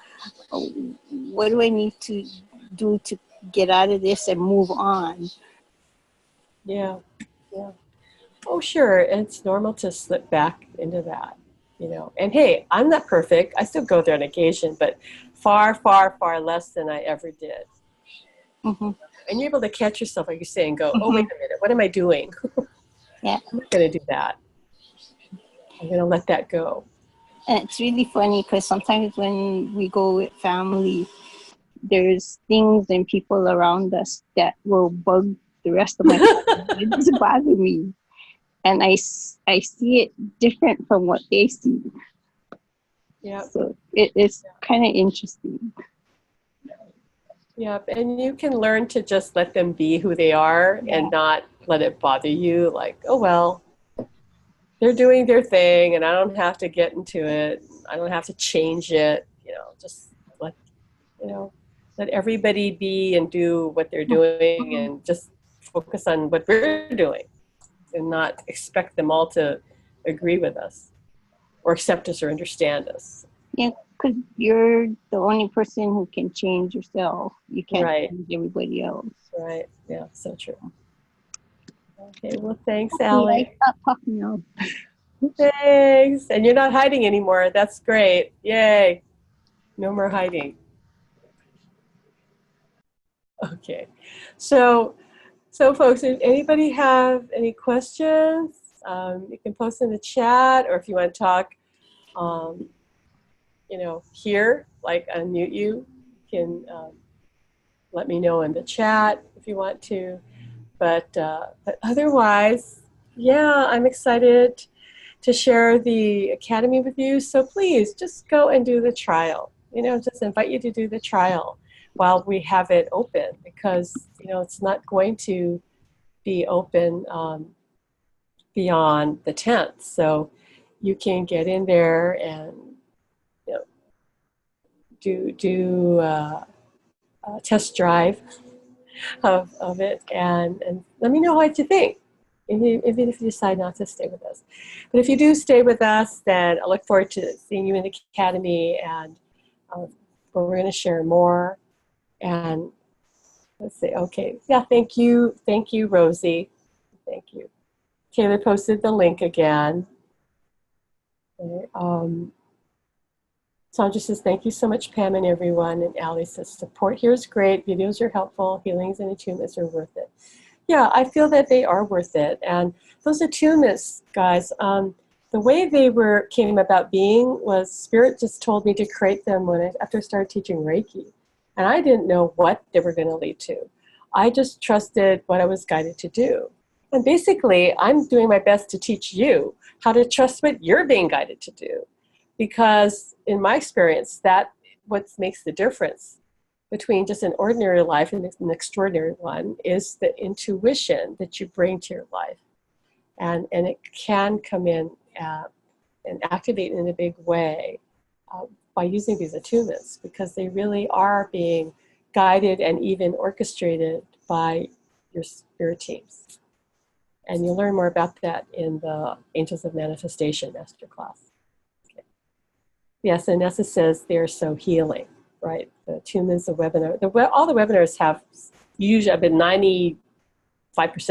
What do I need to do to get out of this and move on? Yeah, yeah. Oh, sure. It's normal to slip back into that, you know. And hey, I'm not perfect. I still go there on occasion, but far, far, far less than I ever did. Mm-hmm. And you're able to catch yourself, like you say, and go, Mm-hmm. oh, wait a minute, what am I doing? Yeah. I'm not going to do that. I'm going to let that go. And it's really funny because sometimes when we go with family, there's things and people around us that will bug the rest of my family. It doesn't bother me. And I see it different from what they see. Yeah. So it's kind of interesting. Yeah, and you can learn to just let them be who they are and not let it bother you. Like, oh, well, they're doing their thing and I don't have to get into it. I don't have to change it. You know, just let everybody be and do what they're doing and just focus on what we're doing and not expect them all to agree with us or accept us or understand us. Yeah, because you're the only person who can change yourself. You can't change everybody else. Right. Yeah, so true. Okay, well, thanks, Okay, Allie. I stop talking now. Thanks. And you're not hiding anymore. That's great. Yay. No more hiding. Okay. So folks, if anybody have any questions, you can post in the chat, or if you want to talk, here, like unmute you, you can let me know in the chat if you want to. But otherwise, yeah, I'm excited to share the Academy with you. So please just go and do the trial. Just invite you to do the trial while we have it open, because, it's not going to be open beyond the 10th. So you can get in there and do a test drive of it and let me know what you think, even if you decide not to stay with us. But if you do stay with us, then I look forward to seeing you in the Academy, and where we're going to share more. And let's see, okay, yeah, thank you, Rosie, thank you. Taylor posted the link again. Okay, Sandra says, thank you so much, Pam and everyone. And Allie says, support here is great. Videos are helpful. Healings and attunements are worth it. Yeah, I feel that they are worth it. And those attunements, guys, the way they came about being was Spirit just told me to create them after I started teaching Reiki. And I didn't know what they were going to lead to. I just trusted what I was guided to do. And basically, I'm doing my best to teach you how to trust what you're being guided to do. Because in my experience, that's what makes the difference between just an ordinary life and an extraordinary one is the intuition that you bring to your life. And it can come in and activate in a big way by using these attunements, because they really are being guided and even orchestrated by your spirit teams. And you'll learn more about that in the Angels of Manifestation Masterclass. Yes, and Nessa says they're so healing, right? The attunements, the webinar, all the webinars have usually, I've been 95%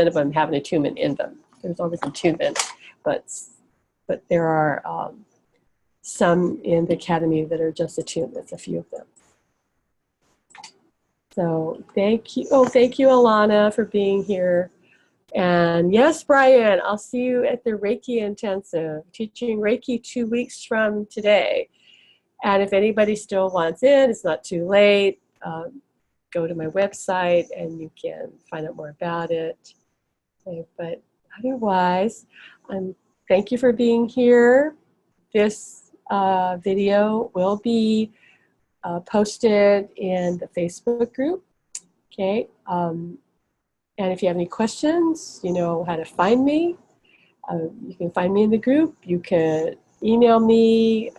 of them have an attunement in them. There's always attunement, but there are some in the Academy that are just attunements, a few of them. So thank you. Oh, thank you, Alana, for being here. And yes, Brian, I'll see you at the Reiki Intensive, teaching Reiki 2 weeks from today. And if anybody still wants in, it's not too late. Go to my website and you can find out more about it. Okay, but otherwise, thank you for being here. This video will be posted in the Facebook group. Okay. And if you have any questions, you know how to find me. You can find me in the group. You can email me,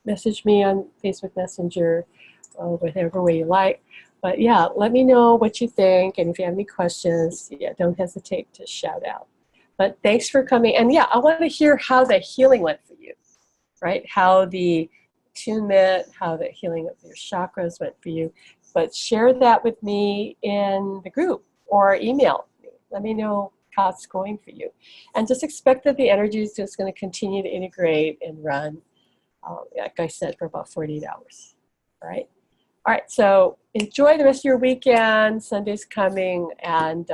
message me on Facebook Messenger, whatever way you like. But yeah, let me know what you think. And if you have any questions, yeah, don't hesitate to shout out. But thanks for coming. And yeah, I want to hear how the healing went for you, right? How the attunement, how the healing of your chakras went for you. But share that with me in the group or email me. Let me know how it's going for you. And just expect that the energy is just going to continue to integrate and run, like I said, for about 48 hours. All right? All right, so enjoy the rest of your weekend. Sunday's coming. And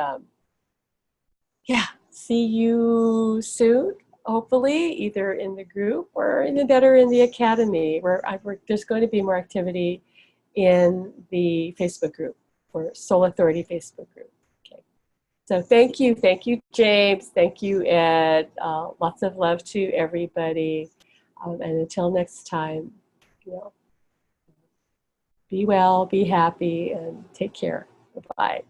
yeah, see you soon, hopefully, either in the group or in the academy, where there's going to be more activity in the Facebook group, or Soul Authority Facebook group. Okay. So thank you, James. Thank you, Ed. Lots of love to everybody. And until next time, you know, be well, be happy, and take care. Bye-bye.